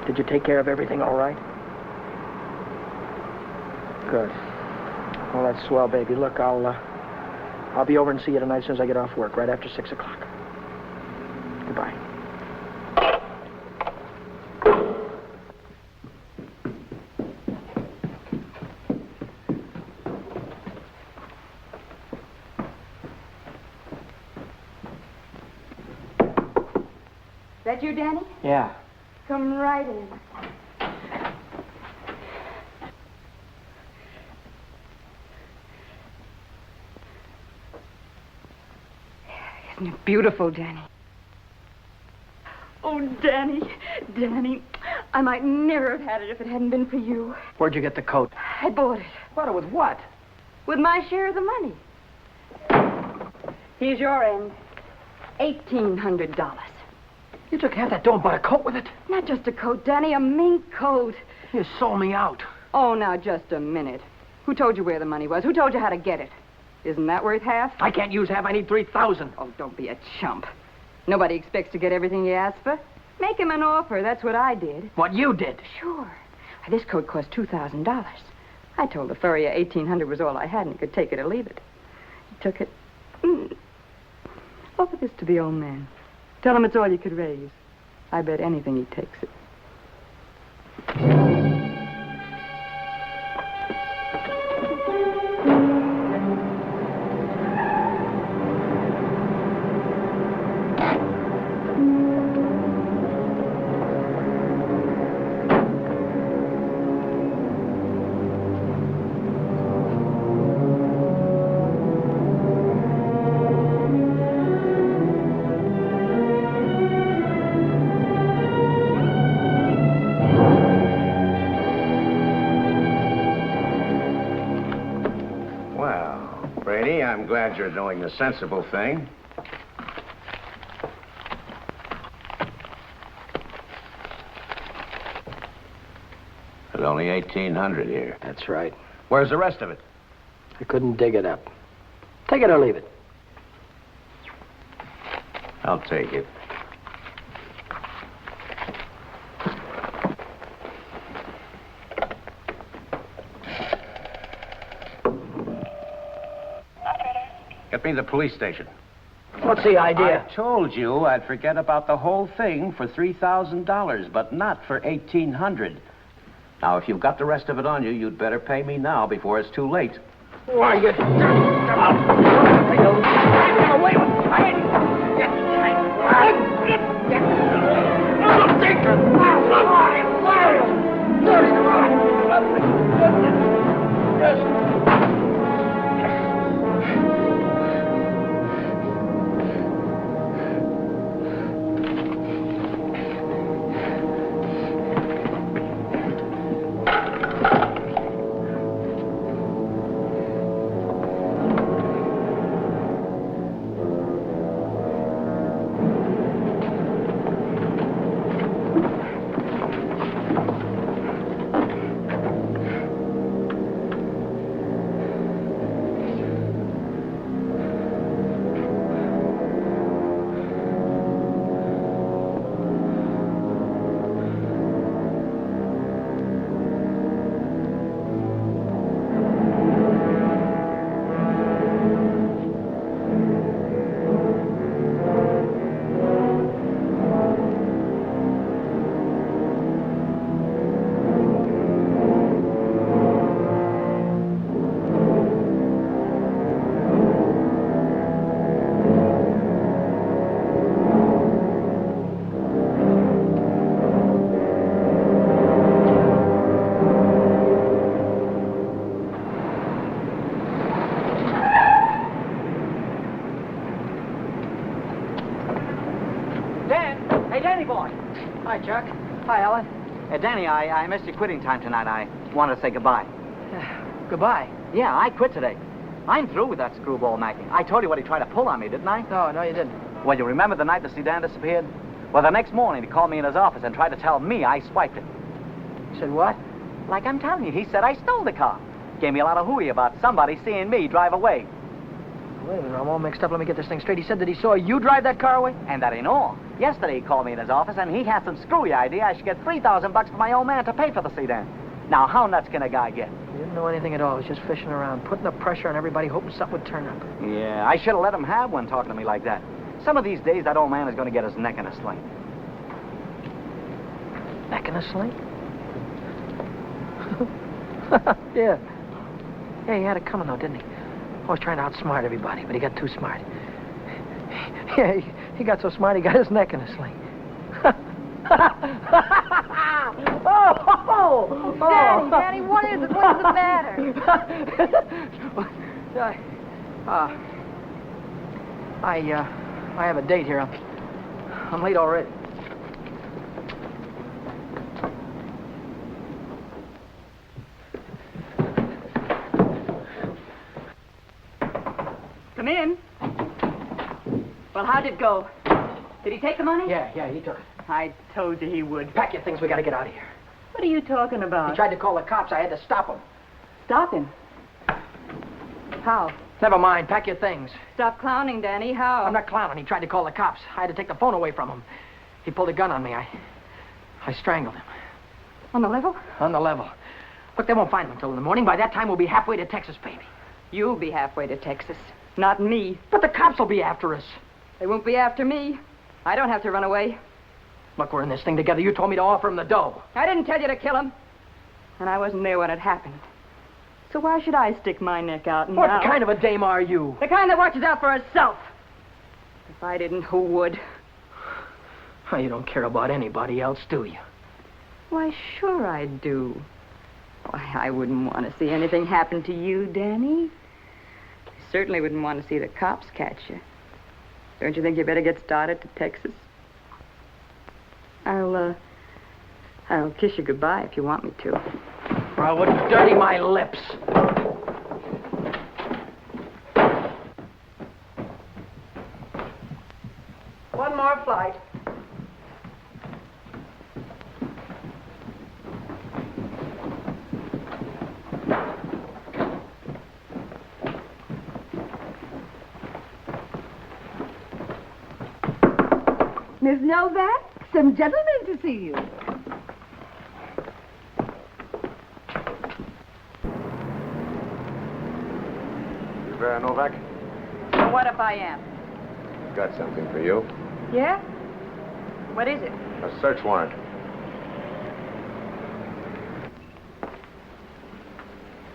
Did you take care of everything all right? Good. Well, that's swell, baby. Look, I'll be over and see you tonight as soon as I get off work, right after 6 o'clock. Goodbye. That you, Danny? Yeah. Come right in. Isn't it beautiful, Danny? Oh, Danny, Danny, I might never have had it if it hadn't been for you. Where'd you get the coat? I bought it. Bought it with what? With my share of the money. Here's your end. $1,800. You took half that dough and bought a coat with it? Not just a coat, Danny, a mink coat. You sold me out. Oh, now, just a minute. Who told you where the money was? Who told you how to get it? Isn't that worth half? I can't use half. I need 3,000. Oh, don't be a chump. Nobody expects to get everything you ask for. Make him an offer. That's what I did. What you did? Sure. This coat cost $2,000. I told the furrier $1,800 was all I had and he could take it or leave it. took it. Offer this to the old man. Tell him it's all you could raise. I bet anything he takes it. I'm glad you're doing the sensible thing. There's only 1,800 here. That's right. Where's the rest of it? I couldn't dig it up. Take it or leave it. I'll take it. Get me the police station. What's the idea? I told you I'd forget about the whole thing for $3,000, but not for 1,800. Now, if you've got the rest of it on you, you'd better pay me now before it's too late. Why, you... Hi, Chuck. Hi, Ellen. Danny, I missed your quitting time tonight. I wanted to say goodbye. Goodbye? Yeah, I quit today. I'm through with that screwball Mackie. I told you what he tried to pull on me, didn't I? No, you didn't. Well, you remember the night the sedan disappeared? Well, the next morning he called me in his office and tried to tell me I swiped it. He said what? Like I'm telling you, he said I stole the car. Gave me a lot of hooey about somebody seeing me drive away. Wait a minute, I'm all mixed up. Let me get this thing straight. He said that he saw you drive that car away? And that ain't all. Yesterday he called me in his office and he had some screwy idea I should get $3,000 for my old man to pay for the sedan. Now, how nuts can a guy get? He didn't know anything at all. He was just fishing around, putting the pressure on everybody, hoping something would turn up. Yeah, I should have let him have one talking to me like that. Some of these days, that old man is going to get his neck in a sling. Neck in a sling? Yeah. Yeah, he had it coming, though, didn't he? Always trying to outsmart everybody, but he got too smart. Yeah, he got so smart he got his neck in a sling. Daddy, what is it? What's the matter? I have a date here. I'm late already. Come in. Well, how'd it go? Did he take the money? Yeah, he took it. I told you he would. Pack your things, we gotta get out of here. What are you talking about? He tried to call the cops. I had to stop him. Stop him? How? Never mind. Pack your things. Stop clowning, Danny. How? I'm not clowning. He tried to call the cops. I had to take the phone away from him. He pulled a gun on me. I strangled him. On the level? On the level. Look, they won't find him until in the morning. By that time, we'll be halfway to Texas, baby. You'll be halfway to Texas. Not me. But the cops will be after us. They won't be after me. I don't have to run away. Look, we're in this thing together. You told me to offer him the dough. I didn't tell you to kill him. And I wasn't there when it happened. So why should I stick my neck out now? What kind of a dame are you? The kind that watches out for herself. If I didn't, who would? Oh, you don't care about anybody else, do you? Why, sure I do. Why, I wouldn't want to see anything happen to you, Danny. I certainly wouldn't want to see the cops catch you. Don't you think you better get started to Texas? I'll kiss you goodbye if you want me to. Or I wouldn't dirty my lips. One more flight. Miss Novak, some gentlemen to see you. You Vera Novak? So what if I am? Got something for you. Yeah? What is it? A search warrant.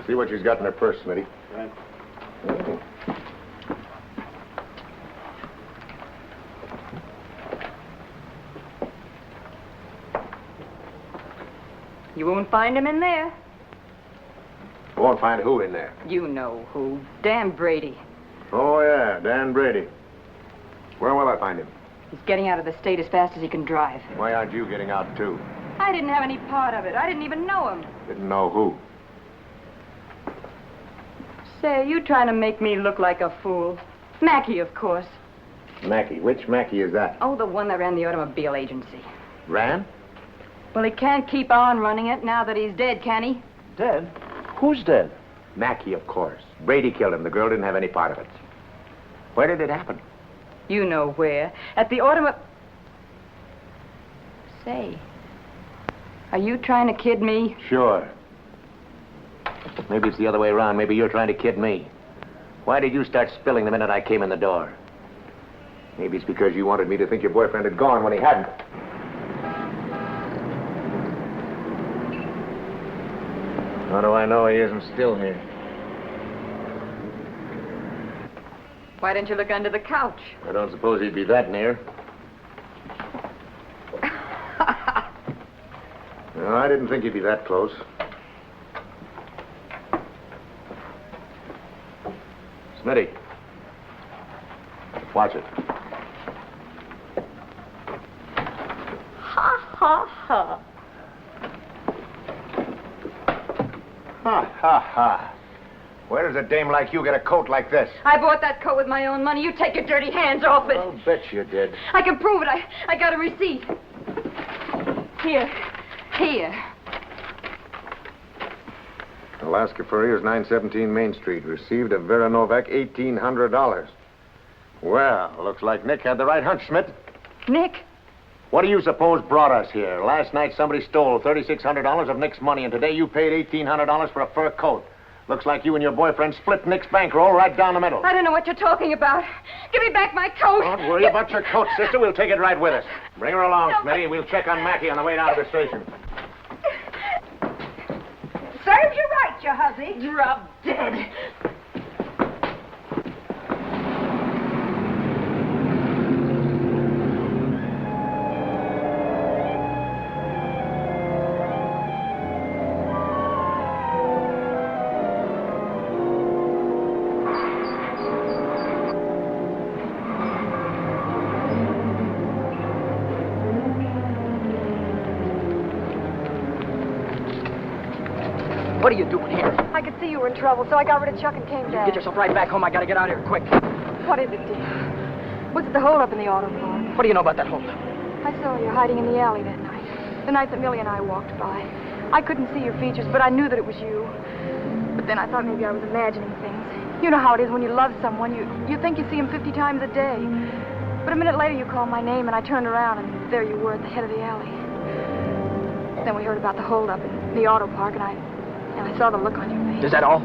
See what she's got in her purse, Smitty. Right. You won't find him in there. You won't find who in there. You know who. Dan Brady. Oh, yeah, Dan Brady. Where will I find him? He's getting out of the state as fast as he can drive. Why aren't you getting out, too? I didn't have any part of it. I didn't even know him. Didn't know who. Say, you trying to make me look like a fool. Mackey, of course. Mackey. Which Mackey is that? Oh, the one that ran the automobile agency. Ran? Well, he can't keep on running it now that he's dead, can he? Dead? Who's dead? Mackey, of course. Brady killed him. The girl didn't have any part of it. Where did it happen? You know where. At the automobile... Say, are you trying to kid me? Sure. Maybe it's the other way around. Maybe you're trying to kid me. Why did you start spilling the minute I came in the door? Maybe it's because you wanted me to think your boyfriend had gone when he hadn't. How do I know he isn't still here? Why didn't you look under the couch? I don't suppose he'd be that near. No, I didn't think he'd be that close. Smitty. Watch it. Ha, ha, ha. Ha, ha, ha. Where does a dame like you get a coat like this? I bought that coat with my own money. You take your dirty hands off it. I'll bet you did. I can prove it. I got a receipt. Here. Here. Alaska Furriers, 917 Main Street. Received of Vera Novak, $1,800. Well, looks like Nick had the right hunch, Schmidt. Nick? What do you suppose brought us here? Last night somebody stole $3,600 of Nick's money, and today you paid $1,800 for a fur coat. Looks like you and your boyfriend split Nick's bankroll right down the middle. I don't know what you're talking about. Give me back my coat. Don't worry about your coat, sister. We'll take it right with us. Bring her along, Smitty, and we'll check on Mackey on the way down to the station. Serves you right, you hussy. Drop dead. What are you doing here? I could see you were in trouble, so I got rid of Chuck and came back. Get yourself right back home. I gotta get out of here quick. What is it, dear? Was it the holdup in the auto park? What do you know about that holdup? I saw you hiding in the alley that night. The night that Millie and I walked by. I couldn't see your features, but I knew that it was you. But then I thought maybe I was imagining things. You know how it is when you love someone. You think you see him 50 times a day. But a minute later you called my name, and I turned around, and there you were at the head of the alley. Then we heard about the holdup in the auto park, and I saw the look on your face. Is that all?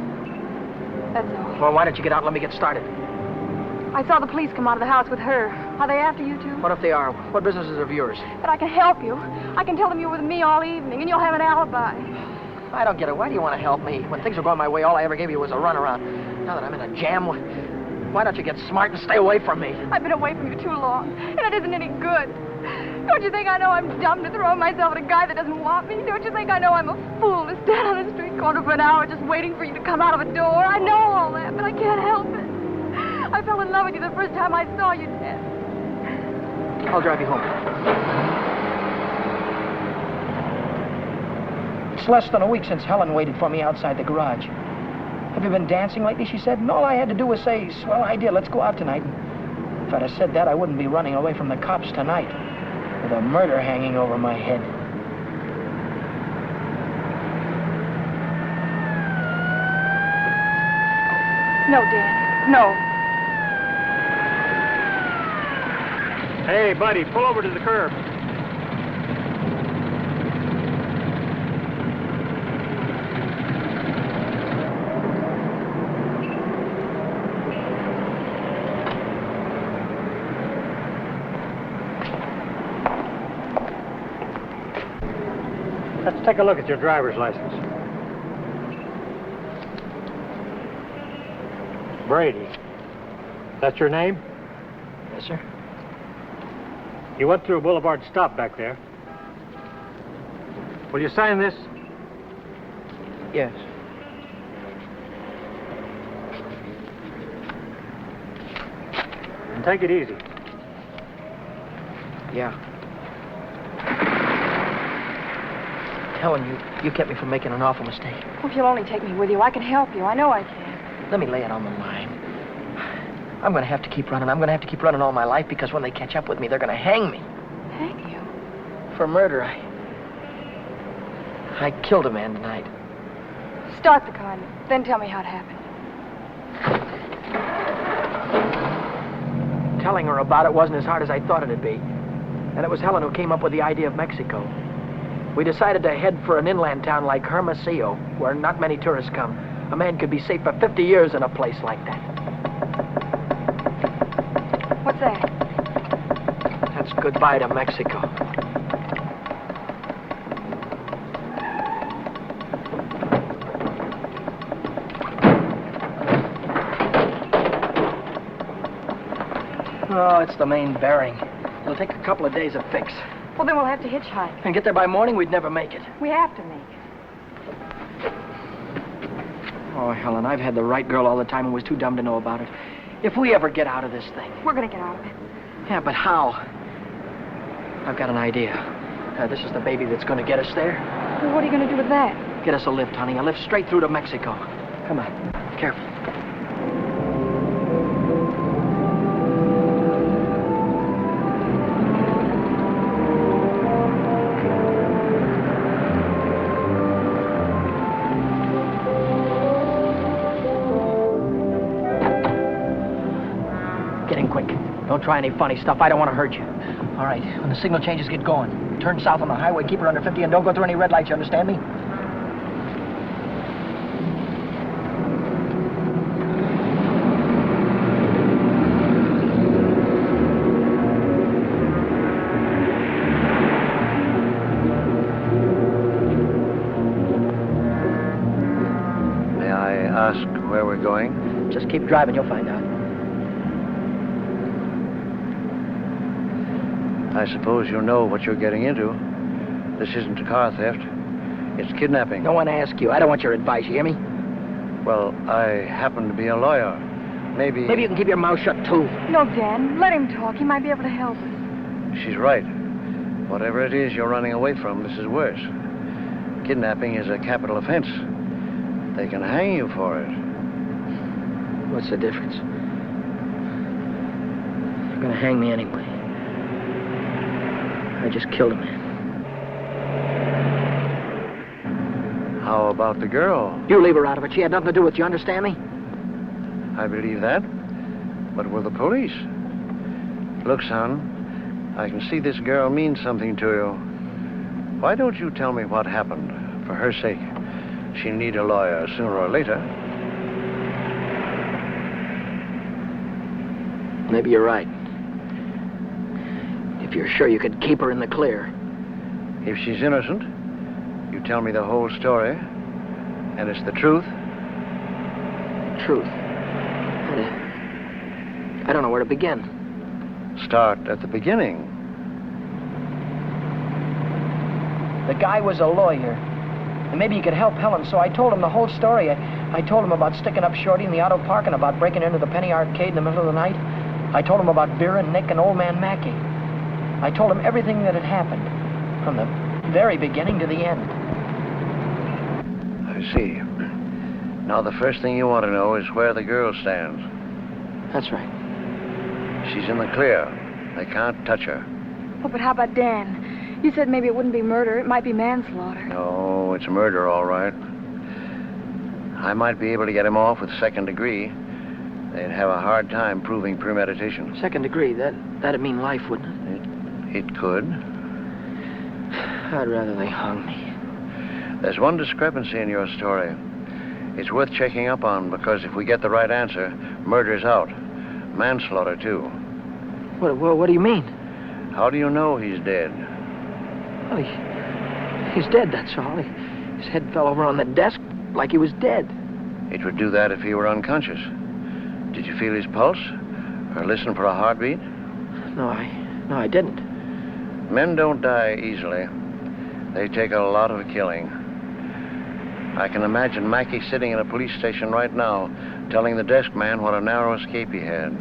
That's all. Well, why don't you get out and let me get started? I saw the police come out of the house with her. Are they after you, too? What if they are? What business is of yours? But I can help you. I can tell them you were with me all evening, and you'll have an alibi. I don't get it. Why do you want to help me? When things were going my way, all I ever gave you was a runaround. Now that I'm in a jam, why don't you get smart and stay away from me? I've been away from you too long, and it isn't any good. Don't you think I know I'm dumb to throw myself at a guy that doesn't want me? Don't you think I know I'm a fool to stand on a street corner for an hour just waiting for you to come out of a door? I know all that, but I can't help it. I fell in love with you the first time I saw you, Ted. I'll drive you home. It's less than a week since Helen waited for me outside the garage. Have you been dancing lately, she said, and all I had to do was say, swell idea, let's go out tonight. If I'd have said that, I wouldn't be running away from the cops tonight, with a murder hanging over my head. No, Dan, no. Hey, buddy, pull over to the curb. Let's take a look at your driver's license. Brady. That's your name? Yes, sir. You went through a boulevard stop back there. Will you sign this? Yes. And take it easy. Yeah. Helen, you kept me from making an awful mistake. Well, if you'll only take me with you, I can help you. I know I can. Let me lay it on the line. I'm going to have to keep running. I'm going to have to keep running all my life because when they catch up with me, they're going to hang me. Hang you? For murder. I killed a man tonight. Start the car, then tell me how it happened. Telling her about it wasn't as hard as I thought it'd be. And it was Helen who came up with the idea of Mexico. We decided to head for an inland town like Hermosillo, where not many tourists come. A man could be safe for 50 years in a place like that. What's that? That's goodbye to Mexico. Oh, it's the main bearing. It'll take a couple of days to fix. Well, then we'll have to hitchhike. And get there by morning, we'd never make it. We have to make it. Oh, Helen, I've had the right girl all the time and was too dumb to know about it. If we ever get out of this thing... We're going to get out of it. Yeah, but how? I've got an idea. This is the baby that's going to get us there. Well, what are you going to do with that? Get us a lift, honey. A lift straight through to Mexico. Come on. Careful. Don't try any funny stuff. I don't want to hurt you. All right, when the signal changes, get going. Turn south on the highway, keep her under 50, and don't go through any red lights, you understand me? May I ask where we're going? Just keep driving, you'll find out. I suppose you know what you're getting into. This isn't a car theft. It's kidnapping. No one asked you. I don't want your advice, you hear me? Well, I happen to be a lawyer. Maybe you can keep your mouth shut, too. No, Dan. Let him talk. He might be able to help us. She's right. Whatever it is you're running away from, this is worse. Kidnapping is a capital offense. They can hang you for it. What's the difference? They're gonna hang me anyway. I just killed a man. How about the girl? You leave her out of it. She had nothing to do with it. You understand me? I believe that. But will the police? Look, son, I can see this girl means something to you. Why don't you tell me what happened? For her sake. She'll need a lawyer sooner or later. Maybe you're right. If you're sure you could keep her in the clear. If she's innocent, you tell me the whole story, and it's the truth. Truth. I don't know where to begin. Start at the beginning. The guy was a lawyer, and maybe he could help Helen, so I told him the whole story. I told him about sticking up Shorty in the auto park and about breaking into the penny arcade in the middle of the night. I told him about Vera, Nick, and old man Mackey. I told him everything that had happened, from the very beginning to the end. I see. Now, the first thing you want to know is where the girl stands. That's right. She's in the clear. They can't touch her. Oh, but how about Dan? You said maybe it wouldn't be murder. It might be manslaughter. No, it's murder, all right. I might be able to get him off with second degree. They'd have a hard time proving premeditation. Second degree, that'd mean life, wouldn't it? It could. I'd rather they hung me. There's one discrepancy in your story. It's worth checking up on, because if we get the right answer, murder's out. Manslaughter, too. What do you mean? How do you know he's dead? Well, he's dead, that's all. His head fell over on the desk like he was dead. It would do that if he were unconscious. Did you feel his pulse? Or listen for a heartbeat? No, I didn't. Men don't die easily. They take a lot of killing. I can imagine Mackey sitting in a police station right now, telling the desk man what a narrow escape he had.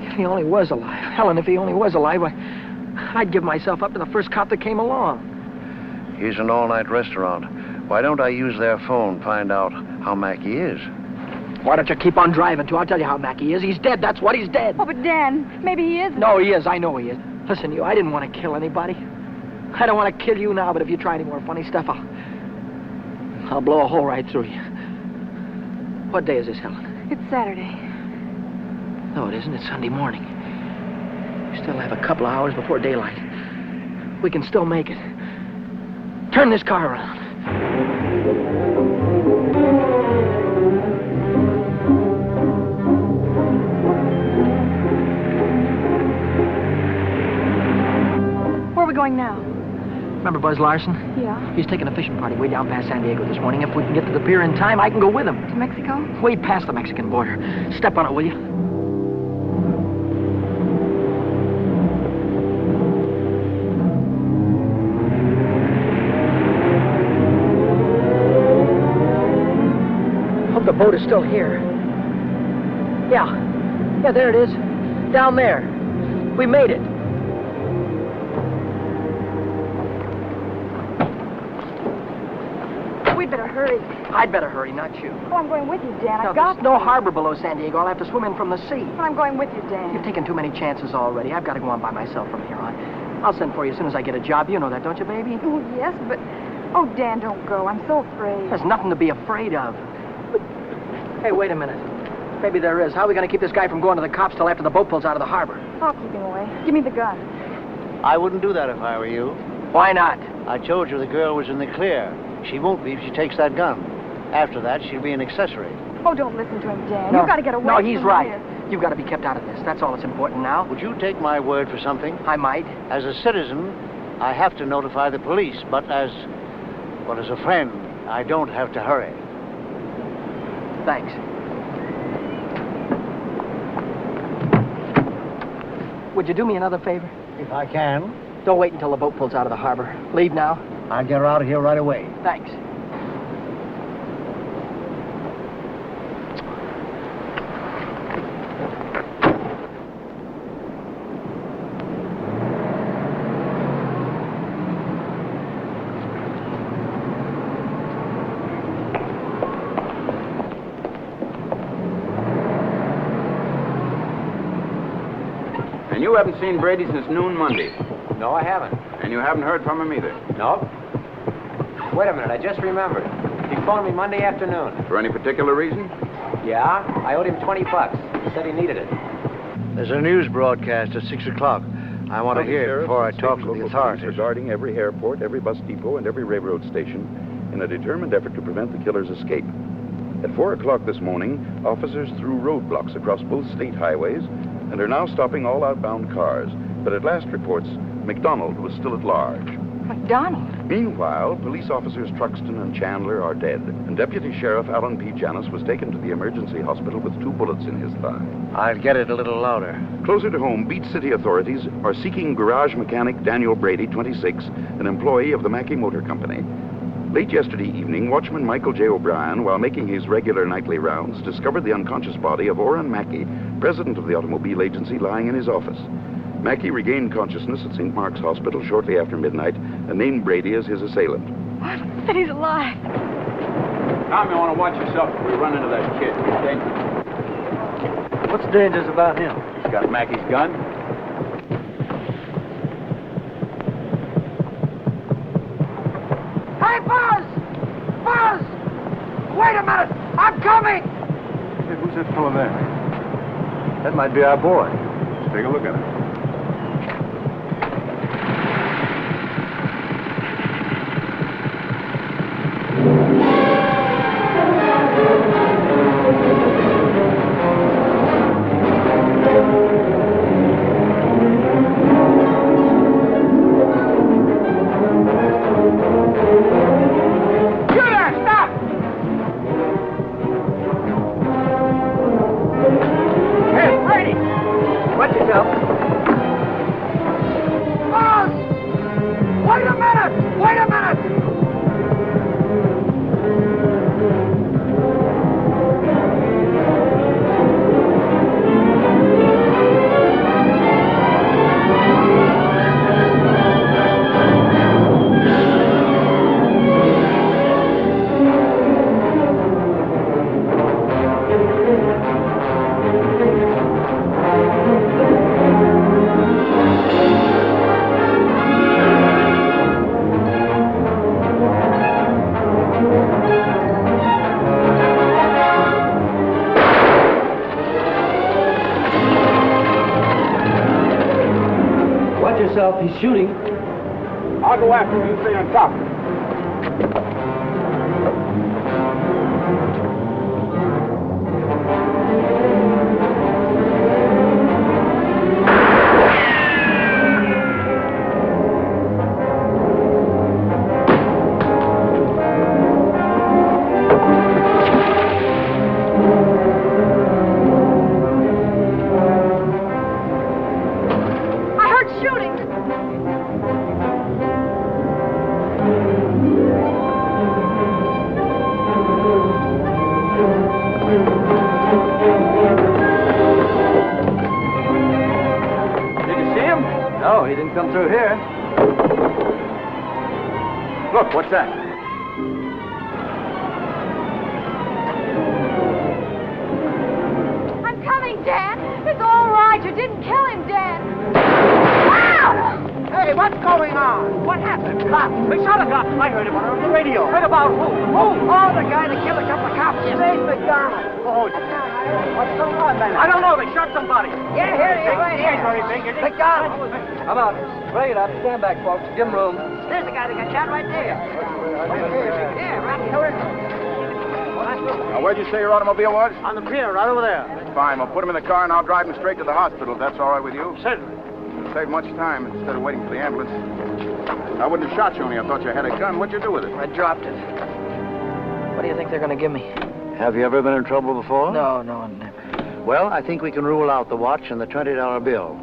If he only was alive. Helen, if he only was alive, I'd give myself up to the first cop that came along. Here's an all-night restaurant. Why don't I use their phone, find out how Mackey is? Why don't you keep on driving, too? I'll tell you how Mackey is. He's dead, that's what, he's dead. Oh, but Dan, maybe he isn't. No, he is, I know he is. Listen, you, I didn't want to kill anybody. I don't want to kill you now, but if you try any more funny stuff, I'll blow a hole right through you. What day is this, Helen? It's Saturday. No, it isn't. It's Sunday morning. We still have a couple of hours before daylight. We can still make it. Turn this car around. Where are we going now? Remember Buzz Larson? Yeah. He's taking a fishing party way down past San Diego this morning. If we can get to the pier in time, I can go with him. To Mexico? Way past the Mexican border. Step on it, will you? Hope the boat is still here. Yeah, there it is. Down there. We made it. We'd better hurry. I'd better hurry, not you. Oh, I'm going with you, Dan. No, I've got there's no harbor below San Diego. I'll have to swim in from the sea. But I'm going with you, Dan. You've taken too many chances already. I've got to go on by myself from here on. I'll send for you as soon as I get a job. You know that, don't you, baby? Oh, yes, but... Oh, Dan, don't go. I'm so afraid. There's nothing to be afraid of. Hey, wait a minute. Maybe there is. How are we going to keep this guy from going to the cops till after the boat pulls out of the harbor? I'll keep him away. Give me the gun. I wouldn't do that if I were you. Why not? I told you the girl was in the clear. She won't be if she takes that gun. After that, she'll be an accessory. Oh, don't listen to him, Dan. No. You've got to get away No, from he's here. right. You've got to be kept out of this. That's all that's important now. Would you take my word for something? I might. As a citizen, I have to notify the police, but as a friend, I don't have to hurry. Thanks. Would you do me another favor? If I can. Don't wait until the boat pulls out of the harbor. Leave now. I'll get her out of here right away. Thanks. You haven't seen Brady since noon Monday. No, I haven't. And you haven't heard from him either. No. Wait a minute, I just remembered. He phoned me Monday afternoon. For any particular reason? Yeah, I owed him $20. He said he needed it. There's a news broadcast at 6 o'clock. I want to hear it before I talk to the authorities. Regarding every airport, every bus depot, and every railroad station in a determined effort to prevent the killer's escape. At 4 o'clock this morning, officers threw roadblocks across both state highways and are now stopping all outbound cars. But at last reports, McDonald was still at large. McDonald? Meanwhile, police officers Truxton and Chandler are dead, and Deputy Sheriff Alan P. Janis was taken to the emergency hospital with 2 bullets in his thigh. I'll get it a little louder. Closer to home, Beach City authorities are seeking garage mechanic Daniel Brady, 26, an employee of the Mackey Motor Company. Late yesterday evening, watchman Michael J. O'Brien, while making his regular nightly rounds, discovered the unconscious body of Orrin Mackey, president of the automobile agency, lying in his office. Mackey regained consciousness at St. Mark's Hospital shortly after midnight and named Brady as his assailant. What? But he's alive. Tom, you want to watch yourself if we run into that kid. He's dangerous. What's dangerous about him? He's got Mackey's gun. Hey, Buzz! Buzz! Wait a minute! I'm coming! Hey, who's that fellow there? That might be our boy. Let's take a look at him. He's shooting. I'll go after him. You stay on top. Come through here. Look, what's that? I'm coming, Dan. It's all right. You didn't kill him, Dan. Ah! Hey, what's going on? What happened? Cops. They shot a cop. I heard about it on the radio. Heard about who? Who? Oh, the guy that killed a couple of cops. His name's McDonald. Oh, what's going on, man? I don't know. They shot somebody. Yeah, here he is. Right here. Very big, is he? McDonald. How about it? Bring it up. Stand back, folks. Give him room. There's the guy that got shot right there. Yeah, right here. Now, where'd you say your automobile was? On the pier, right over there. Fine. We'll put him in the car and I'll drive him straight to the hospital, if that's all right with you. Certainly. It'll save much time instead of waiting for the ambulance. I wouldn't have shot you only I thought you had a gun. What'd you do with it? I dropped it. What do you think they're going to give me? Have you ever been in trouble before? No, never. Well, I think we can rule out the watch and the $20 bill.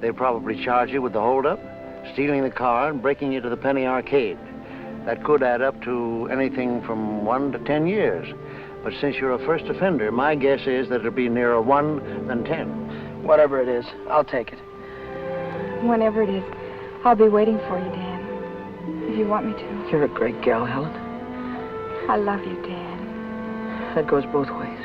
They'll probably charge you with the holdup, stealing the car, and breaking you to the penny arcade. That could add up to anything from 1 to 10 years. But since you're a first offender, my guess is that it'll be nearer 1 than 10. Whatever it is, I'll take it. Whenever it is, I'll be waiting for you, Dan. If you want me to. You're a great gal, Helen. I love you, Dan. That goes both ways.